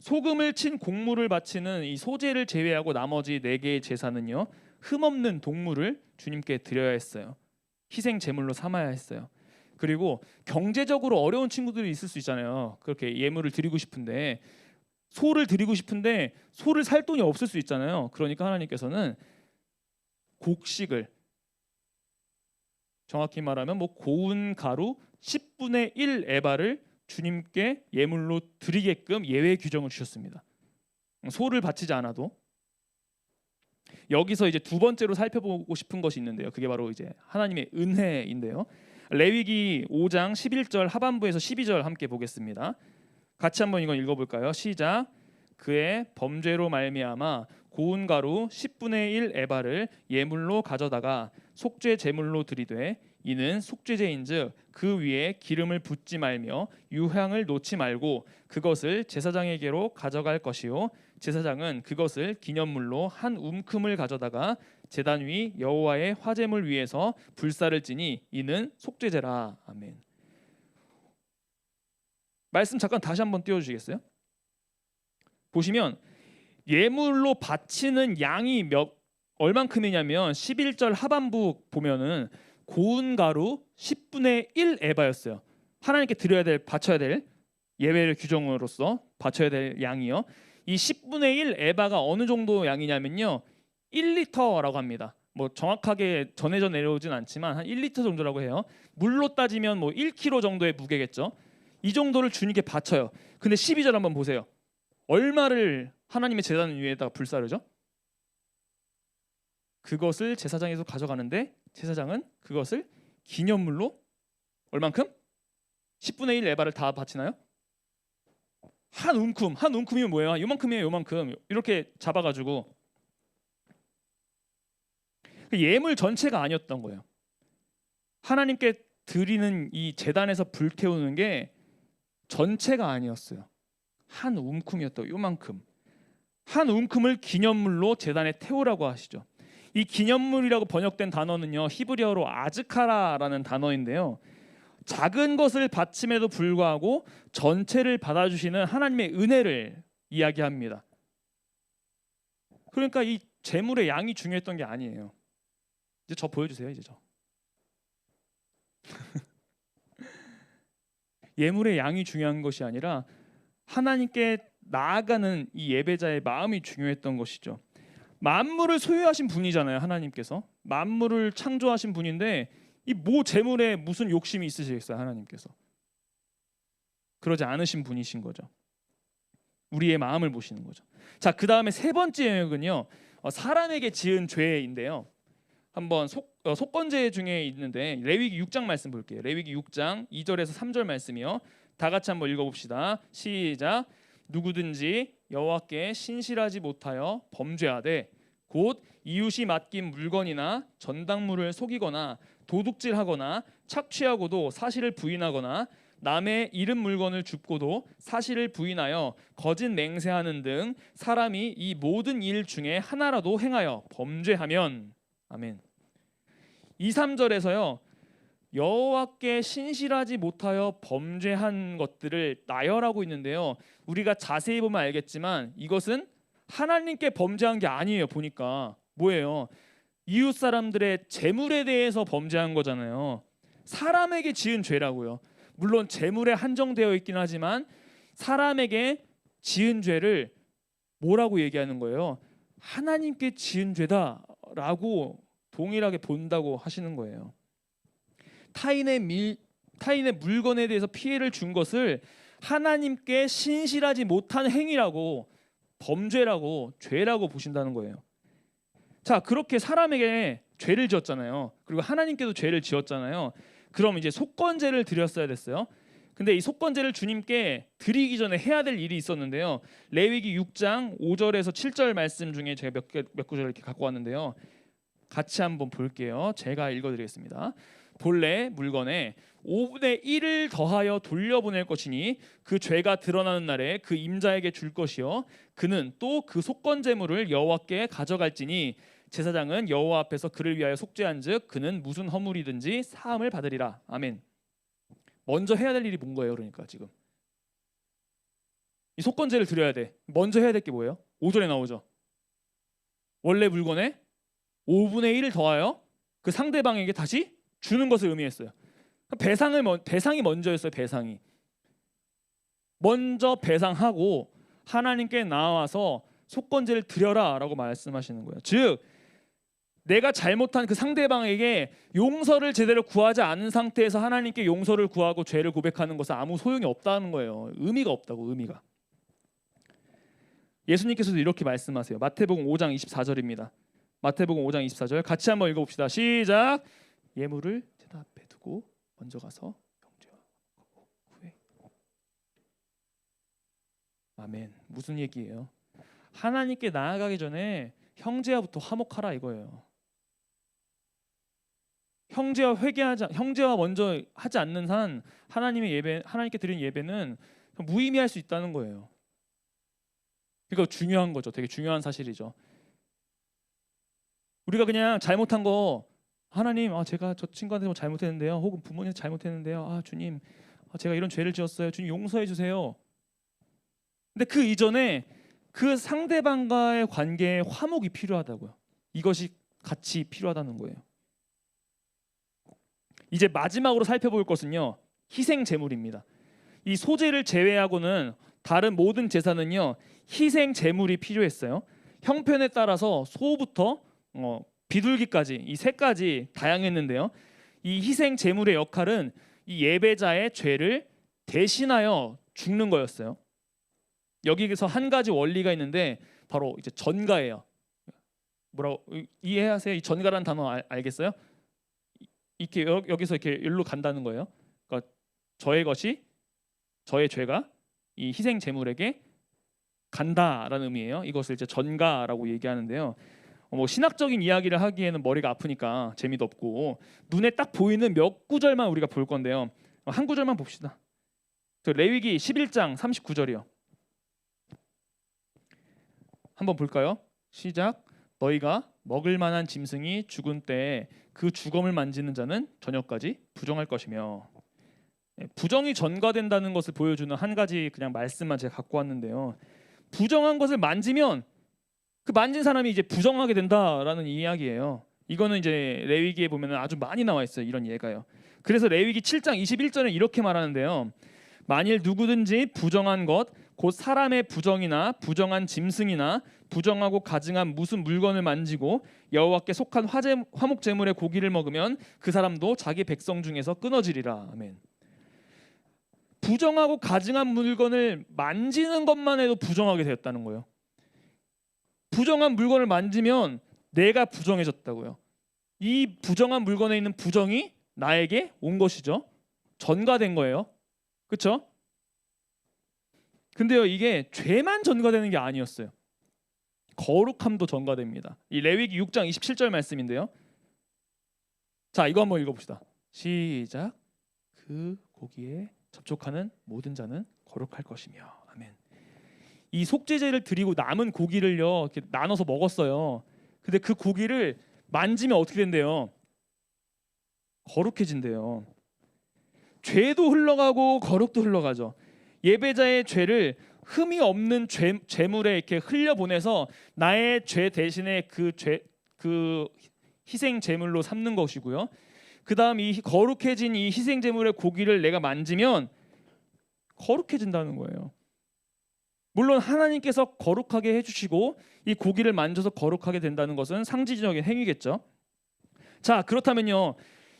소금을 친 곡물을 바치는 이 소제를 제외하고 나머지 4개의 제사는요, 흠없는 동물을 주님께 드려야 했어요. 희생 제물로 삼아야 했어요. 그리고 경제적으로 어려운 친구들이 있을 수 있잖아요. 그렇게 예물을 드리고 싶은데, 소를 드리고 싶은데 소를 살 돈이 없을 수 있잖아요. 그러니까 하나님께서는 곡식을, 정확히 말하면 뭐 고운 가루 10분의 1 에바를 주님께 예물로 드리게끔 예외 규정을 주셨습니다. 소를 바치지 않아도. 여기서 이제 두 번째로 살펴보고 싶은 것이 있는데요. 그게 바로 이제 하나님의 은혜인데요. 레위기 5장 11절 하반부에서 12절 함께 보겠습니다. 같이 한번 이건 읽어볼까요? 시작. 그의 범죄로 말미암아 고운 가루 10분의 1 에바를 예물로 가져다가 속죄 제물로 드리되 이는 속죄제인즉 그 위에 기름을 붓지 말며 유향을 놓지 말고 그것을 제사장에게로 가져갈 것이요 제사장은 그것을 기념물로 한 움큼을 가져다가 제단 위 여호와의 화제물 위에서 불사를 지니 이는 속죄제라. 아멘. 말씀 잠깐 다시 한번 띄워주시겠어요? 보시면 예물로 바치는 양이 얼만큼이냐면 11절 하반부 보면은 고운 가루 10분의 1 에바였어요. 하나님께 드려야 될, 바쳐야 될 예외를 규정으로서 바쳐야 될 양이요. 이 10분의 1 에바가 어느 정도 양이냐면요, 1리터라고 합니다. 뭐 정확하게 전해져 내려오진 않지만 한 1리터 정도라고 해요. 물로 따지면 뭐 1kg 정도의 무게겠죠. 이 정도를 주님께 바쳐요. 근데 12절 한번 보세요. 얼마를 하나님의 제단 위에다가 불사르죠? 그것을 제사장에서 가져가는데 제사장은 그것을 기념물로 얼만큼? 10분의 1 에바를 다 바치나요? 한 움큼이면 뭐예요? 요만큼이에요. 요만큼. 이렇게 잡아가지고 예물 전체가 아니었던 거예요. 하나님께 드리는 이 제단에서 불태우는 게 전체가 아니었어요. 한 움큼이었다고. 요만큼. 한 움큼을 기념물로 제단에 태우라고 하시죠. 이 기념물이라고 번역된 단어는요, 히브리어로 아즈카라라는 단어인데요, 작은 것을 바침에도 불구하고 전체를 받아주시는 하나님의 은혜를 이야기합니다. 그러니까 이 제물의 양이 중요했던 게 아니에요. 이제 저 보여주세요. 이제 저 예물의 양이 중요한 것이 아니라 하나님께 나아가는 이 예배자의 마음이 중요했던 것이죠. 만물을 소유하신 분이잖아요. 하나님께서 만물을 창조하신 분인데 이 뭐 재물에 무슨 욕심이 있으시겠어요? 하나님께서 그러지 않으신 분이신 거죠. 우리의 마음을 보시는 거죠. 자, 그 다음에 세 번째 영역은요, 사람에게 지은 죄인데요. 한번 속건제 중에 있는데 레위기 6장 말씀 볼게요. 레위기 6장 2절에서 3절 말씀이요. 다 같이 한번 읽어봅시다. 시작. 누구든지 여호와께 신실하지 못하여 범죄하되 곧 이웃이 맡긴 물건이나 전당물을 속이거나 도둑질하거나 착취하고도 사실을 부인하거나 남의 잃은 물건을 줍고도 사실을 부인하여 거짓 맹세하는 등 사람이 이 모든 일 중에 하나라도 행하여 범죄하면 아멘. 2, 3절에서요. 여호와께 신실하지 못하여 범죄한 것들을 나열하고 있는데요. 우리가 자세히 보면 알겠지만 이것은 하나님께 범죄한 게 아니에요. 보니까 뭐예요? 이웃 사람들의 재물에 대해서 범죄한 거잖아요. 사람에게 지은 죄라고요. 물론 재물에 한정되어 있긴 하지만 사람에게 지은 죄를 뭐라고 얘기하는 거예요? 하나님께 지은 죄다라고 동일하게 본다고 하시는 거예요. 타인의 물건에 대해서 피해를 준 것을 하나님께 신실하지 못한 행위라고, 범죄라고, 죄라고 보신다는 거예요. 자, 그렇게 사람에게 죄를 지었잖아요. 그리고 하나님께도 죄를 지었잖아요. 그럼 이제 속건제를 드렸어야 됐어요. 근데 이 속건제를 주님께 드리기 전에 해야 될 일이 있었는데요. 레위기 6장 5절에서 7절 말씀 중에 제가 몇 구절 이렇게 갖고 왔는데요. 같이 한번 볼게요. 제가 읽어드리겠습니다. 본래 물건에 5분의 1을 더하여 돌려보낼 것이니 그 죄가 드러나는 날에 그 임자에게 줄 것이요 그는 또 그 속건제물을 여호와께 가져갈지니 제사장은 여호와 앞에서 그를 위하여 속죄한즉 그는 무슨 허물이든지 사함을 받으리라. 아멘. 먼저 해야 될 일이 뭔 거예요? 그러니까 지금 이 속건제를 드려야 돼. 먼저 해야 될 게 뭐예요? 5절에 나오죠. 원래 물건에 5분의 1을 더하여 그 상대방에게 다시 주는 것을 의미했어요. 배상이 먼저였어요. 배상이 먼저 배상하고 하나님께 나와서 속건제를 드려라라고 말씀하시는 거예요. 즉 내가 잘못한 그 상대방에게 용서를 제대로 구하지 않은 상태에서 하나님께 용서를 구하고 죄를 고백하는 것은 아무 소용이 없다는 거예요. 의미가 없다고. 의미가. 예수님께서도 이렇게 말씀하세요. 마태복음 5장 24절입니다. 마태복음 5장 24절 같이 한번 읽어봅시다. 시작. 예물을 제단 앞에 두고 먼저 가서 형제와 구해. 아멘. 무슨 얘기예요? 하나님께 나아가기 전에 형제와부터 화목하라 이거예요. 형제와 먼저 하지 않는 한 하나님께 드린 예배는 무의미할 수 있다는 거예요. 이거 중요한 거죠. 되게 중요한 사실이죠. 우리가 그냥 잘못한 거 하나님, 제가 저 친구한테 뭐 잘못했는데요. 혹은 부모님한테 잘못했는데요. 주님, 제가 이런 죄를 지었어요. 주님 용서해 주세요. 근데 그 이전에 그 상대방과의 관계에 화목이 필요하다고요. 이것이 같이 필요하다는 거예요. 이제 마지막으로 살펴볼 것은요. 희생 제물입니다. 이 소제를 제외하고는 다른 모든 제사는요. 희생 제물이 필요했어요. 형편에 따라서 소부터 비둘기까지 이 세 가지 다양했는데요. 이 희생 제물의 역할은 이 예배자의 죄를 대신하여 죽는 거였어요. 여기서 한 가지 원리가 있는데 바로 이제 전가예요. 뭐라고 이해하세요? 이 전가라는 단어 알겠어요? 이렇게 여기서 이렇게 일로 간다는 거예요. 그러니까 저의 죄가 이 희생 제물에게 간다라는 의미예요. 이것을 이제 전가라고 얘기하는데요. 뭐 신학적인 이야기를 하기에는 머리가 아프니까 재미도 없고 눈에 딱 보이는 몇 구절만 우리가 볼 건데요. 한 구절만 봅시다. 레위기 11장 39절이요. 한번 볼까요? 시작. 너희가 먹을 만한 짐승이 죽은 때에 그 주검을 만지는 자는 저녁까지 부정할 것이며. 부정이 전가된다는 것을 보여주는 한 가지 그냥 말씀만 제가 갖고 왔는데요. 부정한 것을 만지면 그 만진 사람이 이제 부정하게 된다라는 이야기예요. 이거는 이제 레위기에 보면 아주 많이 나와 있어요. 이런 예가요. 그래서 레위기 7장 21절에 이렇게 말하는데요. 만일 누구든지 부정한 것, 곧 사람의 부정이나 부정한 짐승이나 부정하고 가증한 무슨 물건을 만지고 여호와께 속한 화목 제물의 고기를 먹으면 그 사람도 자기 백성 중에서 끊어지리라. 아멘. 부정하고 가증한 물건을 만지는 것만 해도 부정하게 되었다는 거예요. 부정한 물건을 만지면 내가 부정해졌다고요. 이 부정한 물건에 있는 부정이 나에게 온 것이죠. 전가된 거예요. 그렇죠? 근데요, 이게 죄만 전가되는 게 아니었어요. 거룩함도 전가됩니다. 이 레위기 6장 27절 말씀인데요. 자, 이거 한번 읽어봅시다. 시작. 그 고기에 접촉하는 모든 자는 거룩할 것이며. 아멘. 이 속죄제를 드리고 남은 고기를요 이렇게 나눠서 먹었어요. 근데 그 고기를 만지면 어떻게 된대요? 거룩해진대요. 죄도 흘러가고 거룩도 흘러가죠. 예배자의 죄를 흠이 없는 죄물에 이렇게 흘려보내서 나의 죄 대신에 그 희생 제물로 삼는 것이고요. 그다음 이 거룩해진 이 희생 제물의 고기를 내가 만지면 거룩해진다는 거예요. 물론 하나님께서 거룩하게 해주시고 이 고기를 만져서 거룩하게 된다는 것은 상징적인 행위겠죠. 자, 그렇다면요,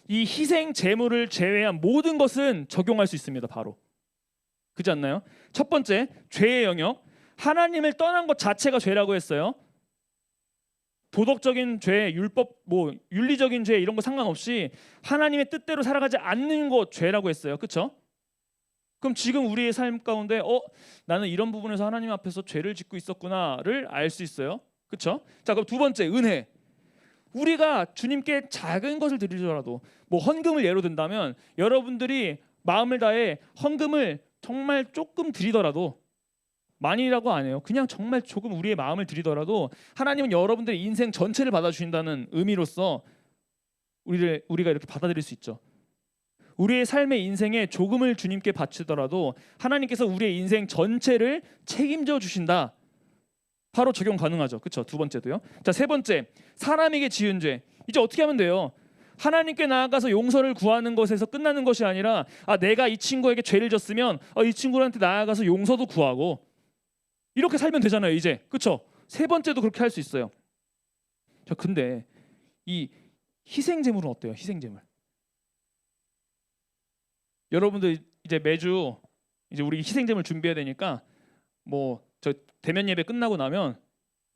이 희생 제물을 제외한 모든 것은 적용할 수 있습니다. 바로 그렇지 않나요? 첫 번째, 죄의 영역. 하나님을 떠난 것 자체가 죄라고 했어요. 도덕적인 죄, 율법, 윤리적인 죄 이런 거 상관없이 하나님의 뜻대로 살아가지 않는 것 죄라고 했어요. 그렇죠? 그럼 지금 우리의 삶 가운데 나는 이런 부분에서 하나님 앞에서 죄를 짓고 있었구나를 알 수 있어요. 그렇죠? 자, 그럼 두 번째, 은혜. 우리가 주님께 작은 것을 드리더라도 헌금을 예로 든다면 여러분들이 마음을 다해 헌금을 정말 조금 드리더라도, 많이라고 안 해요. 그냥 정말 조금 우리의 마음을 드리더라도 하나님은 여러분들의 인생 전체를 받아주신다는 의미로서 우리가 이렇게 받아들일 수 있죠. 우리의 삶의 인생에 조금을 주님께 바치더라도 하나님께서 우리의 인생 전체를 책임져 주신다. 바로 적용 가능하죠. 그렇죠? 두 번째도요. 자, 세 번째, 사람에게 지은 죄. 이제 어떻게 하면 돼요? 하나님께 나아가서 용서를 구하는 것에서 끝나는 것이 아니라 내가 이 친구에게 죄를 졌으면 이 친구한테 나아가서 용서도 구하고 이렇게 살면 되잖아요. 이제 그렇죠? 세 번째도 그렇게 할 수 있어요. 자, 근데 이 희생제물은 어때요? 희생제물. 여러분들 이제 매주 이제 우리 희생제물 준비해야 되니까 저 대면 예배 끝나고 나면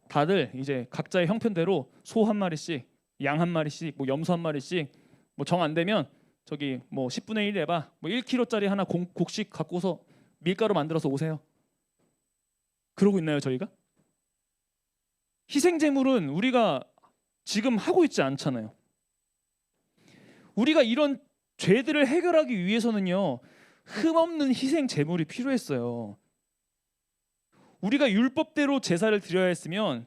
다들 이제 각자의 형편대로 소 한 마리씩, 양 한 마리씩, 염소 한 마리씩 정 안 되면 저기 10분의 1 해봐 1kg짜리 하나 곡식 갖고서 밀가루 만들어서 오세요. 그러고 있나요, 저희가? 희생제물은 우리가 지금 하고 있지 않잖아요. 우리가 이런 죄들을 해결하기 위해서는요, 흠없는 희생제물이 필요했어요. 우리가 율법대로 제사를 드려야 했으면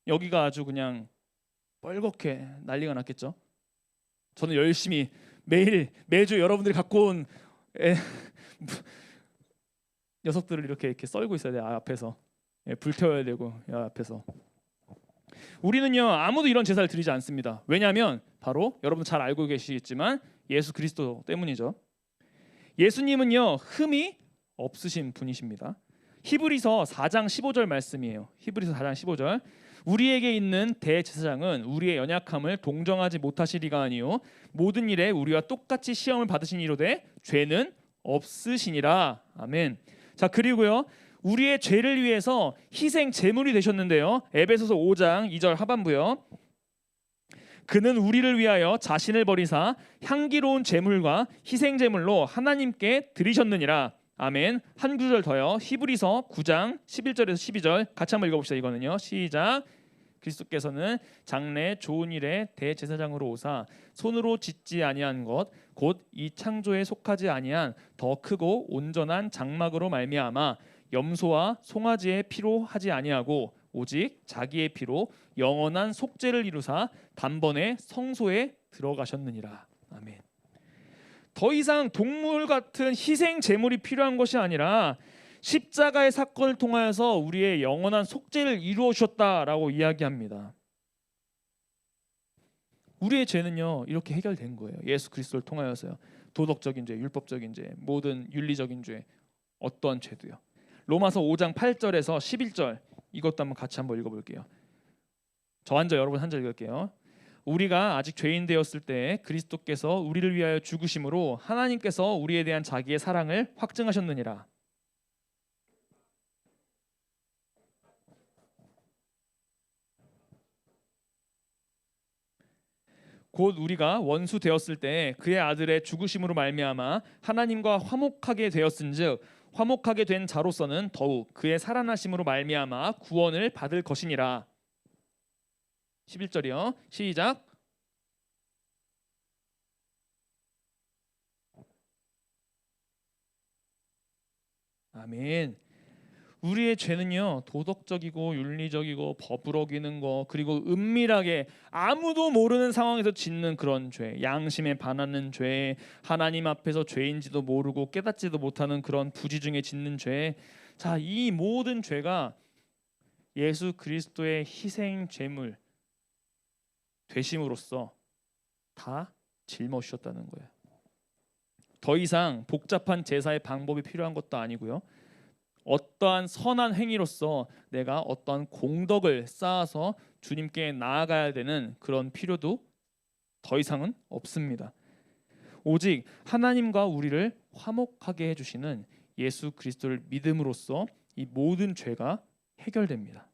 여기가 아주 그냥 뻘겋게 난리가 났겠죠. 저는 열심히 매주 여러분들이 갖고 온 녀석들을 이렇게 썰고 있어야 돼요. 앞에서 불 태워야 되고 앞에서. 우리는요, 아무도 이런 제사를 드리지 않습니다. 왜냐하면 바로 여러분 잘 알고 계시겠지만 예수 그리스도 때문이죠. 예수님은요, 흠이 없으신 분이십니다. 히브리서 4장 15절 말씀이에요. 히브리서 4장 15절. 우리에게 있는 대제사장은 우리의 연약함을 동정하지 못하시리가 아니요 모든 일에 우리와 똑같이 시험을 받으신 이로되 죄는 없으시니라. 아멘. 자, 그리고요, 우리의 죄를 위해서 희생 제물이 되셨는데요. 에베소서 5장 2절 하반부요. 그는 우리를 위하여 자신을 버리사 향기로운 제물과 희생 제물로 하나님께 드리셨느니라. 아멘. 한 구절 더요. 히브리서 9장 11절에서 12절 같이 한번 읽어봅시다. 이거는요. 시작. 그리스도께서는 장래 좋은 일에 대제사장으로 오사 손으로 짓지 아니한 것 곧 이 창조에 속하지 아니한 더 크고 온전한 장막으로 말미암아 염소와 송아지의 피로 하지 아니하고 오직 자기의 피로 영원한 속죄를 이루사 단번에 성소에 들어가셨느니라. 아멘. 더 이상 동물 같은 희생 제물이 필요한 것이 아니라 십자가의 사건을 통하여서 우리의 영원한 속죄를 이루어 주셨다라고 이야기합니다. 우리의 죄는요, 이렇게 해결된 거예요. 예수 그리스도를 통하여서요. 도덕적인 죄, 율법적인 죄, 모든 윤리적인 죄, 어떠한 죄도요. 로마서 5장 8절에서 11절 이것도 같이 한번 읽어볼게요. 저 먼저 여러분 한 절 읽을게요. 우리가 아직 죄인 되었을 때 그리스도께서 우리를 위하여 죽으심으로 하나님께서 우리에 대한 자기의 사랑을 확증하셨느니라. 곧 우리가 원수 되었을 때 그의 아들의 죽으심으로 말미암아 하나님과 화목하게 되었은즉 화목하게 된 자로서는 더욱 그의 살아나심으로 말미암아 구원을 받을 것이니라. 11절이요. 시작. 아멘. 우리의 죄는요 도덕적이고 윤리적이고 법을 어기는 거, 그리고 은밀하게 아무도 모르는 상황에서 짓는 그런 죄, 양심에 반하는 죄, 하나님 앞에서 죄인지도 모르고 깨닫지도 못하는 그런 부지 중에 짓는 죄. 자, 이 모든 죄가 예수 그리스도의 희생 제물 되심으로써 다 짊어지셨다는 거예요. 더 이상 복잡한 제사의 방법이 필요한 것도 아니고요. 어떠한 선한 행위로서 내가 어떠한 공덕을 쌓아서 주님께 나아가야 되는 그런 필요도 더 이상은 없습니다. 오직 하나님과 우리를 화목하게 해주시는 예수 그리스도를 믿음으로써 이 모든 죄가 해결됩니다.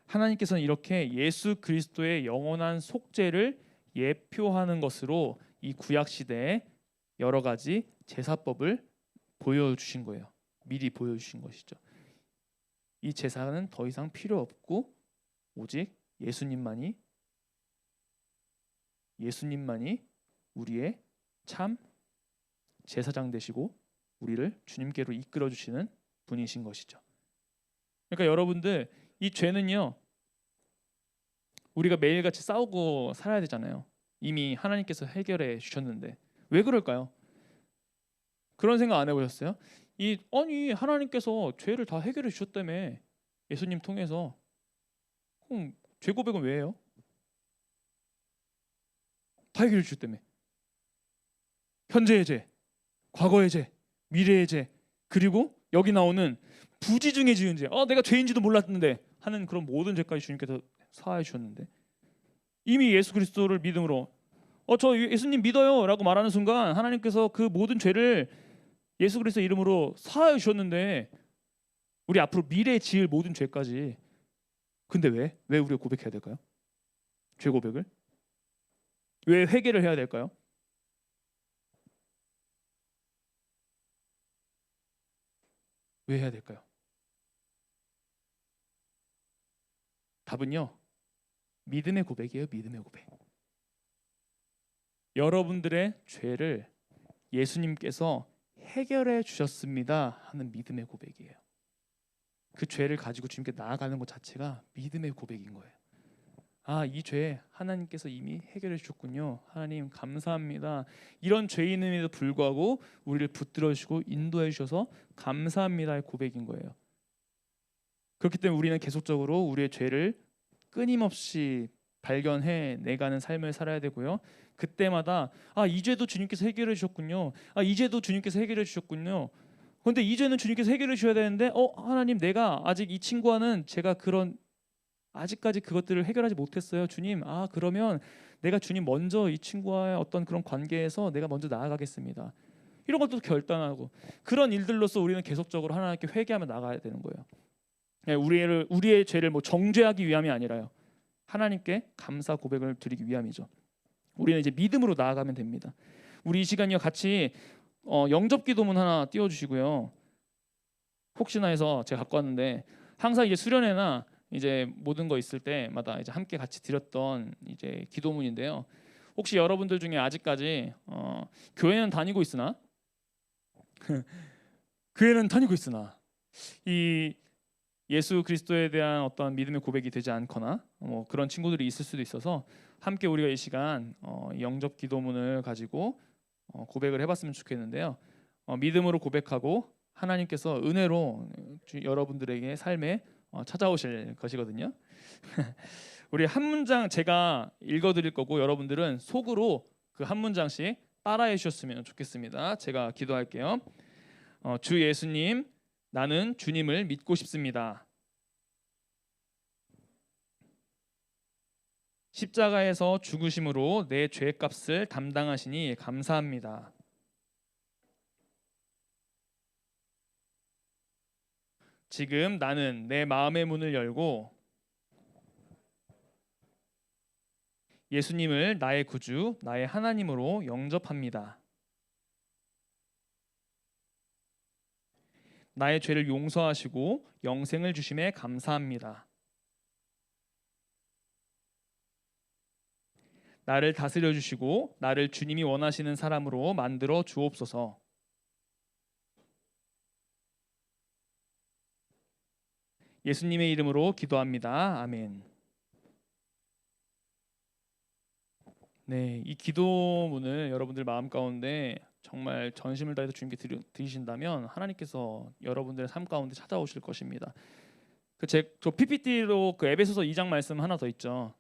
하나님께서는 이렇게 예수 그리스도의 영원한 속죄를 예표하는 것으로 이 구약 시대에 여러 가지 제사법을 보여주신 거예요. 미리 보여주신 것이죠. 이 제사는 더 이상 필요 없고 오직 예수님만이 우리의 참 제사장 되시고 우리를 주님께로 이끌어 주시는 분이신 것이죠. 그러니까 여러분들, 이 죄는요 우리가 매일같이 싸우고 살아야 되잖아요. 이미 하나님께서 해결해 주셨는데 왜 그럴까요? 그런 생각 안 해보셨어요? 아니 하나님께서 죄를 다 해결해 주셨다며, 예수님 통해서. 그럼 죄 고백은 왜 해요? 다 해결해 주셨다며. 현재의 죄, 과거의 죄, 미래의 죄, 그리고 여기 나오는 부지 중에 지은 죄, 내가 죄인지도 몰랐는데 하는 그런 모든 죄까지 주님께서 사하여 주셨는데, 이미 예수 그리스도를 믿음으로 저 예수님 믿어요 라고 말하는 순간 하나님께서 그 모든 죄를 예수 그리스도 이름으로 사하여 주셨는데, 우리 앞으로 미래에 지을 모든 죄까지. 근데 왜 우리가 고백해야 될까요? 죄 고백을 왜 회개를 해야 될까요? 왜 해야 될까요? 답은요 믿음의 고백이에요. 믿음의 고백. 여러분들의 죄를 예수님께서 해결해 주셨습니다 하는 믿음의 고백이에요. 그 죄를 가지고 주님께 나아가는 것 자체가 믿음의 고백인 거예요. 이 죄 하나님께서 이미 해결해 주셨군요. 하나님 감사합니다. 이런 죄인임에도 불구하고 우리를 붙들어 주시고 인도해 주셔서 감사합니다의 고백인 거예요. 그렇기 때문에 우리는 계속적으로 우리의 죄를 끊임없이 발견해 내가는 삶을 살아야 되고요. 그때마다 이 죄도 주님께서 해결해 주셨군요. 이 죄도 주님께서 해결해 주셨군요. 그런데 이 죄는 주님께서 해결해 주셔야 되는데 하나님, 내가 아직 이 친구와는 제가 아직까지 그것들을 해결하지 못했어요. 주님, 그러면 내가 주님 먼저 이 친구와의 어떤 그런 관계에서 내가 먼저 나아가겠습니다. 이런 것도 결단하고, 그런 일들로서 우리는 계속적으로 하나님께 회개하며 나가야 되는 거예요. 우리의 죄를 정죄하기 위함이 아니라요, 하나님께 감사 고백을 드리기 위함이죠. 우리는 이제 믿음으로 나아가면 됩니다. 우리 이 시간이요 같이 영접 기도문 하나 띄워주시고요. 혹시나 해서 제가 갖고 왔는데, 항상 이제 수련회나 이제 모든 거 있을 때마다 이제 함께 같이 드렸던 이제 기도문인데요. 혹시 여러분들 중에 아직까지 교회는 다니고 있으나 이 예수 그리스도에 대한 어떤 믿음의 고백이 되지 않거나 그런 친구들이 있을 수도 있어서, 함께 우리가 이 시간 영접 기도문을 가지고 고백을 해봤으면 좋겠는데요. 믿음으로 고백하고 하나님께서 은혜로 여러분들에게 삶에 찾아오실 것이거든요. 우리 한 문장 제가 읽어드릴 거고, 여러분들은 속으로 그 한 문장씩 따라해 주셨으면 좋겠습니다. 제가 기도할게요. 주 예수님, 나는 주님을 믿고 싶습니다. 십자가에서 죽으심으로 내 죄값을 담당하시니 감사합니다. 지금 나는 내 마음의 문을 열고 예수님을 나의 구주, 나의 하나님으로 영접합니다. 나의 죄를 용서하시고 영생을 주심에 감사합니다. 나를 다스려 주시고 나를 주님이 원하시는 사람으로 만들어 주옵소서. 예수님의 이름으로 기도합니다. 아멘. 네, 이 기도문을 여러분들 마음 가운데 정말 전심을 다해서 주님께 드리신다면 하나님께서 여러분들의 삶 가운데 찾아오실 것입니다. 저 PPT로 그 에베소서 2장 말씀 하나 더 있죠.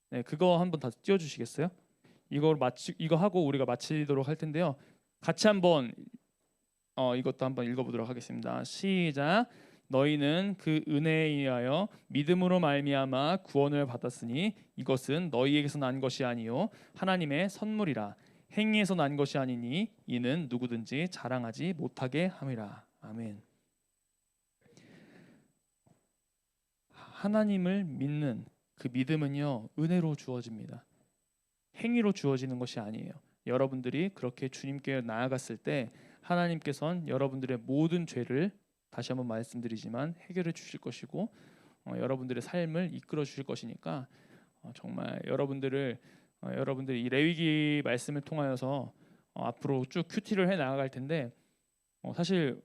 네, 그거 한번 다 띄워주시겠어요? 이거 하고 우리가 마치도록 할 텐데요. 같이 한번 이것도 한번 읽어보도록 하겠습니다. 시작. 너희는 그 은혜에 의하여 믿음으로 말미암아 구원을 받았으니 이것은 너희에게서 난 것이 아니요 하나님의 선물이라. 행위에서 난 것이 아니니 이는 누구든지 자랑하지 못하게 함이라. 아멘. 하나님을 믿는 그 믿음은요 은혜로 주어집니다. 행위로 주어지는 것이 아니에요. 여러분들이 그렇게 주님께 나아갔을 때 하나님께서는 여러분들의 모든 죄를 다시 한번 말씀드리지만 해결해 주실 것이고 여러분들의 삶을 이끌어 주실 것이니까 정말 여러분들이 이 레위기 말씀을 통하여서 앞으로 쭉 큐티를 해 나아갈 텐데 사실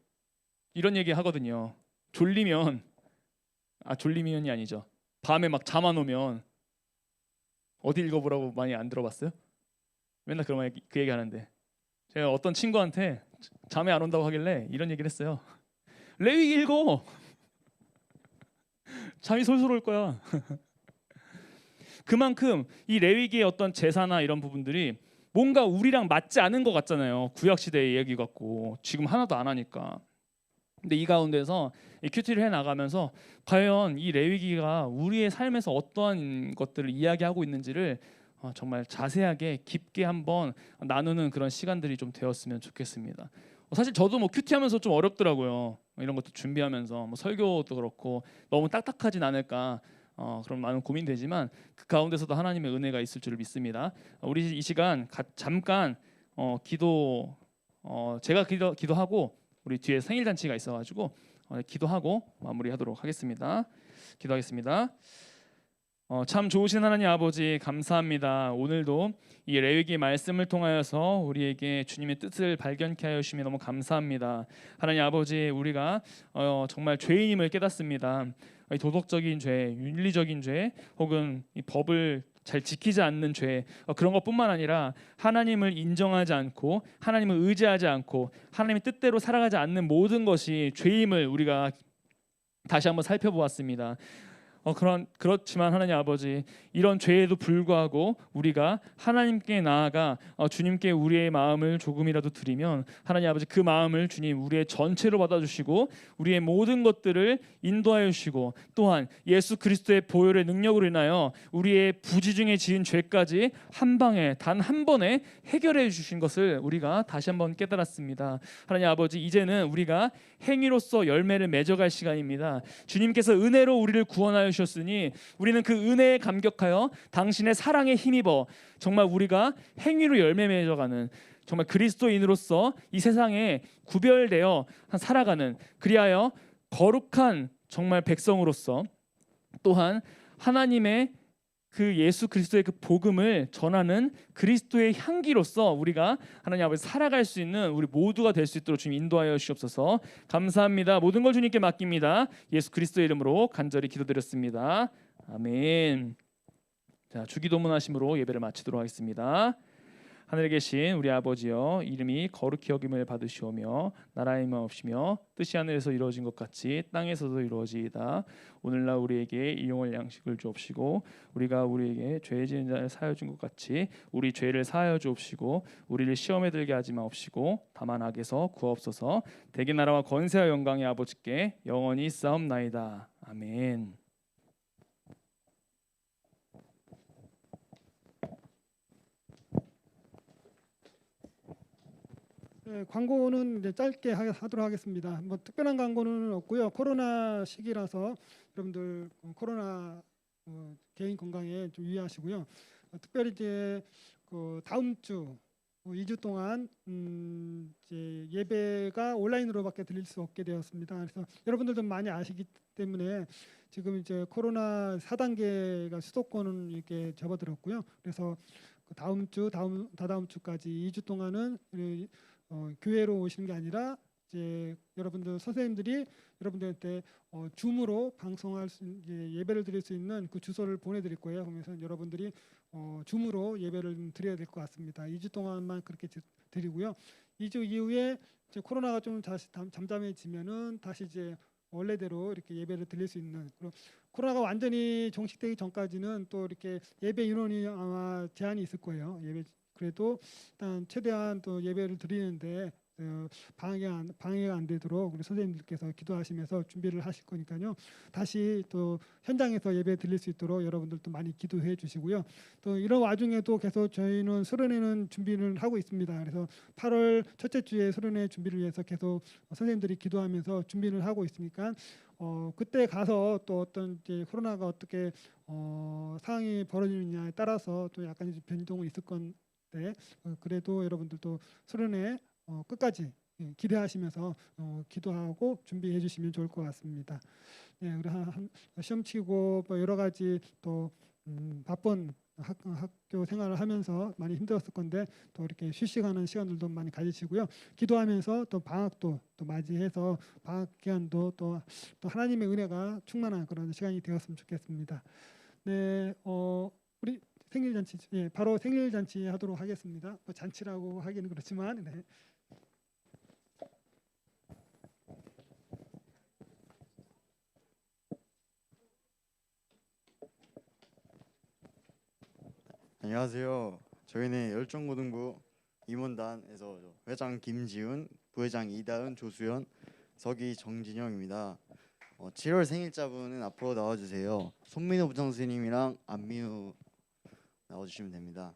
이런 얘기 하거든요. 졸리면이 아니죠. 밤에 막 잠 안 오면 어디 읽어보라고 많이 안 들어봤어요? 맨날 그 얘기 하는데 제가 어떤 친구한테 잠이 안 온다고 하길래 이런 얘기를 했어요. 레위기 읽어. 잠이 솔솔 올 거야. 그만큼 이 레위기의 어떤 제사나 이런 부분들이 뭔가 우리랑 맞지 않은 것 같잖아요. 구약 시대의 얘기 같고 지금 하나도 안 하니까. 근데 이 가운데서 이 큐티를 해 나가면서 과연 이 레위기가 우리의 삶에서 어떠한 것들을 이야기하고 있는지를 정말 자세하게 깊게 한번 나누는 그런 시간들이 좀 되었으면 좋겠습니다. 사실 저도 뭐 큐티하면서 좀 어렵더라고요. 이런 것도 준비하면서 뭐 설교도 그렇고 너무 딱딱하진 않을까 그런 많은 고민되지만 그 가운데서도 하나님의 은혜가 있을 줄을 믿습니다. 우리 이 시간 잠깐 제가 기도하고 우리 뒤에 생일 잔치가 있어가지고 기도하고 마무리하도록 하겠습니다. 기도하겠습니다. 참 좋으신 하나님 아버지 감사합니다. 오늘도 이 레위기 말씀을 통하여서 우리에게 주님의 뜻을 발견케 하여 주시며 너무 감사합니다. 하나님 아버지 우리가 정말 죄인임을 깨닫습니다. 도덕적인 죄, 윤리적인 죄 혹은 이 법을 잘 지키지 않는 죄 그런 것뿐만 아니라 하나님을 인정하지 않고 하나님을 의지하지 않고 하나님의 뜻대로 살아가지 않는 모든 것이 죄임을 우리가 다시 한번 살펴보았습니다. 그렇지만 하나님 아버지 이런 죄에도 불구하고 우리가 하나님께 나아가 주님께 우리의 마음을 조금이라도 드리면 하나님 아버지 그 마음을 주님 우리의 전체로 받아주시고 우리의 모든 것들을 인도하여 주시고 또한 예수 그리스도의 보혈의 능력으로 인하여 우리의 부지중에 지은 죄까지 한 방에 단 한 번에 해결해 주신 것을 우리가 다시 한번 깨달았습니다. 하나님 아버지 이제는 우리가 행위로서 열매를 맺어갈 시간입니다. 주님께서 은혜로 우리를 구원하여 주셨으니 우리는 그 은혜에 감격하여 당신의 사랑에 힘입어 정말 우리가 행위로 열매 맺어가는 정말 그리스도인으로서 이 세상에 구별되어 살아가는 그리하여 거룩한 정말 백성으로서 또한 하나님의 그 예수 그리스도의 그 복음을 전하는 그리스도의 향기로서 우리가 하나님 아버지 살아갈 수 있는 우리 모두가 될 수 있도록 주님 인도하여 주옵소서. 감사합니다. 모든 걸 주님께 맡깁니다. 예수 그리스도의 이름으로 간절히 기도드렸습니다. 아멘. 자, 주기도문 하심으로 예배를 마치도록 하겠습니다. 하늘에 계신 우리 아버지여 이름이 거룩히 여김을 받으시오며 나라의 마옵시며 뜻이 하늘에서 이루어진 것 같이 땅에서도 이루어지이다. 오늘날 우리에게 일용할 양식을 주옵시고 우리가 우리에게 죄 지은 자를 사하여 준 것 같이 우리 죄를 사하여 주옵시고 우리를 시험에 들게 하지 마옵시고 다만 악에서 구하옵소서. 대개 나라와 권세와 영광의 아버지께 영원히 싸움나이다. 아멘. 네, 광고는 이제 짧게 하도록 하겠습니다. 뭐 특별한 광고는 없고요. 코로나 시기라서 여러분들 코로나 개인 건강에 좀 유의하시고요. 특별히 이제 그 다음 주 2주 동안 이제 예배가 온라인으로밖에 드릴 수 없게 되었습니다. 그래서 여러분들도 많이 아시기 때문에 지금 이제 코로나 4단계가 수도권은 이렇게 접어들었고요. 그래서 그 다음 주, 다다음 주까지 2주 동안은 교회로 오시는 게 아니라 이제 여러분들 선생님들이 여러분들한테 줌으로 방송할 수 이제 예배를 드릴 수 있는 그 주소를 보내드릴 거예요. 그래서 여러분들이 줌으로 예배를 드려야 될 것 같습니다. 2주 동안만 그렇게 드리고요. 2주 이후에 이제 코로나가 좀 다시 잠잠해지면은 다시 이제 원래대로 이렇게 예배를 드릴 수 있는, 그리고 코로나가 완전히 종식되기 전까지는 또 이렇게 예배 인원이 아마 제한이 있을 거예요. 예배 그래도 일단 최대한 또 예배를 드리는데 방해가 안 되도록 우리 선생님들께서 기도하시면서 준비를 하실 거니까요. 다시 또 현장에서 예배 드릴 수 있도록 여러분들도 많이 기도해 주시고요. 또 이런 와중에도 계속 저희는 수련회는 준비를 하고 있습니다. 그래서 8월 첫째 주에 수련회 준비를 위해서 계속 선생님들이 기도하면서 준비를 하고 있으니까 그때 가서 또 어떤 이제 코로나가 어떻게 상황이 벌어지느냐에 따라서 또 약간 이제 변동은 있을 건데 그래도 여러분들도 수련회 끝까지 기대하시면서 기도하고 준비해 주시면 좋을 것 같습니다. 네, 우리 시험 치고 뭐 여러 가지 또 바쁜 학교 생활을 하면서 많이 힘들었을 건데 또 이렇게 쉬쉬가는 시간들도 많이 가지시고요. 기도하면서 또 방학도 또 맞이해서 방학 기간도 또 하나님의 은혜가 충만한 그런 시간이 되었으면 좋겠습니다. 네, 우리 생일 잔치, 예, 바로 생일 잔치 하도록 하겠습니다. 뭐 잔치라고 하기는 그렇지만, 네. 안녕하세요. 저희는 열정고등부 임원단에서 회장 김지훈, 부회장 이다은, 조수연, 서기 정진영입니다. 7월 생일자분은 앞으로 나와주세요. 손민호 부장스님이랑 안민우 나와주시면 됩니다.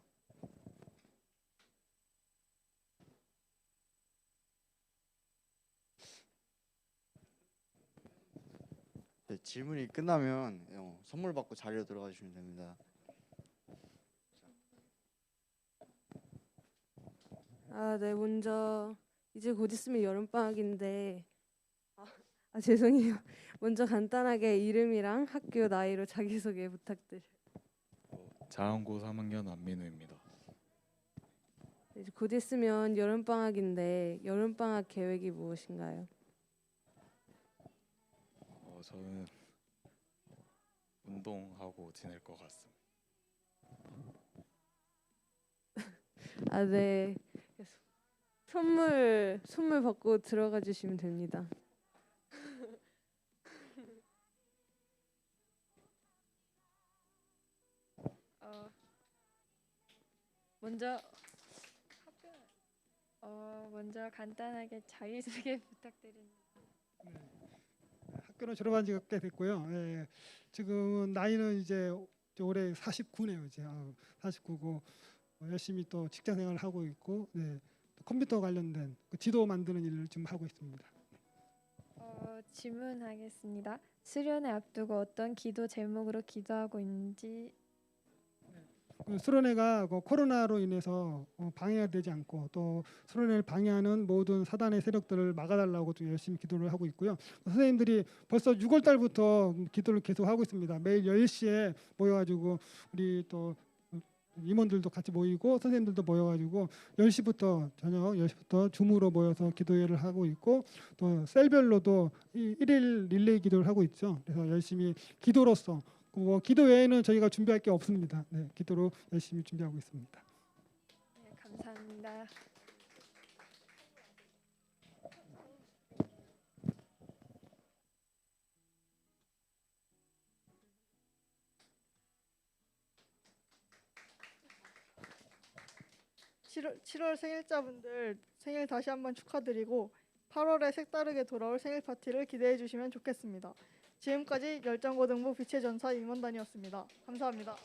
네, 질문이 끝나면 선물 받고 자리로 들어가 주시면 됩니다. 네, 먼저 이제 곧 있으면 여름방학인데 죄송해요. 먼저 간단하게 이름이랑 학교 나이로 자기소개 부탁드려요. 자원고 3학년 안민우입니다. 이제 곧 있으면 여름방학인데 여름방학 계획이 무엇인가요? 저는 운동하고 지낼 것 같습니다. 네. 선물 받고 들어가 주시면 됩니다. 먼저 간단하게 자기소개 부탁드립니다. 학교는 졸업한 지가 꽤 됐고요. 예, 지금 나이는 이제 올해 49네요. 이제 49고 열심히 또 직장 생활을 하고 있고, 네, 또 컴퓨터 관련된 그 지도 만드는 일을 지금 하고 있습니다. 질문하겠습니다. 수련회 앞두고 어떤 기도 제목으로 기도하고 있는지. 그 수련회가 코로나로 인해서 방해가 되지 않고 또 수련회를 방해하는 모든 사단의 세력들을 막아달라고 좀 열심히 기도를 하고 있고요. 선생님들이 벌써 6월 달부터 기도를 계속 하고 있습니다. 매일 10시에 모여가지고 우리 또 임원들도 같이 모이고 선생님들도 모여가지고 10시부터 저녁 10시부터 줌으로 모여서 기도회를 하고 있고 또 셀별로도 1일 릴레이 기도를 하고 있죠. 그래서 열심히 기도로서 기도 외에는 저희가 준비할 게 없습니다. 네, 기도로 열심히 준비하고 있습니다. 네, 감사합니다. 7월 생일자분들 생일 다시 한번 축하드리고 8월에 색다르게 돌아올 생일 파티를 기대해 주시면 좋겠습니다. 지금까지 열정고등부 빛의 전사 임원단이었습니다. 감사합니다.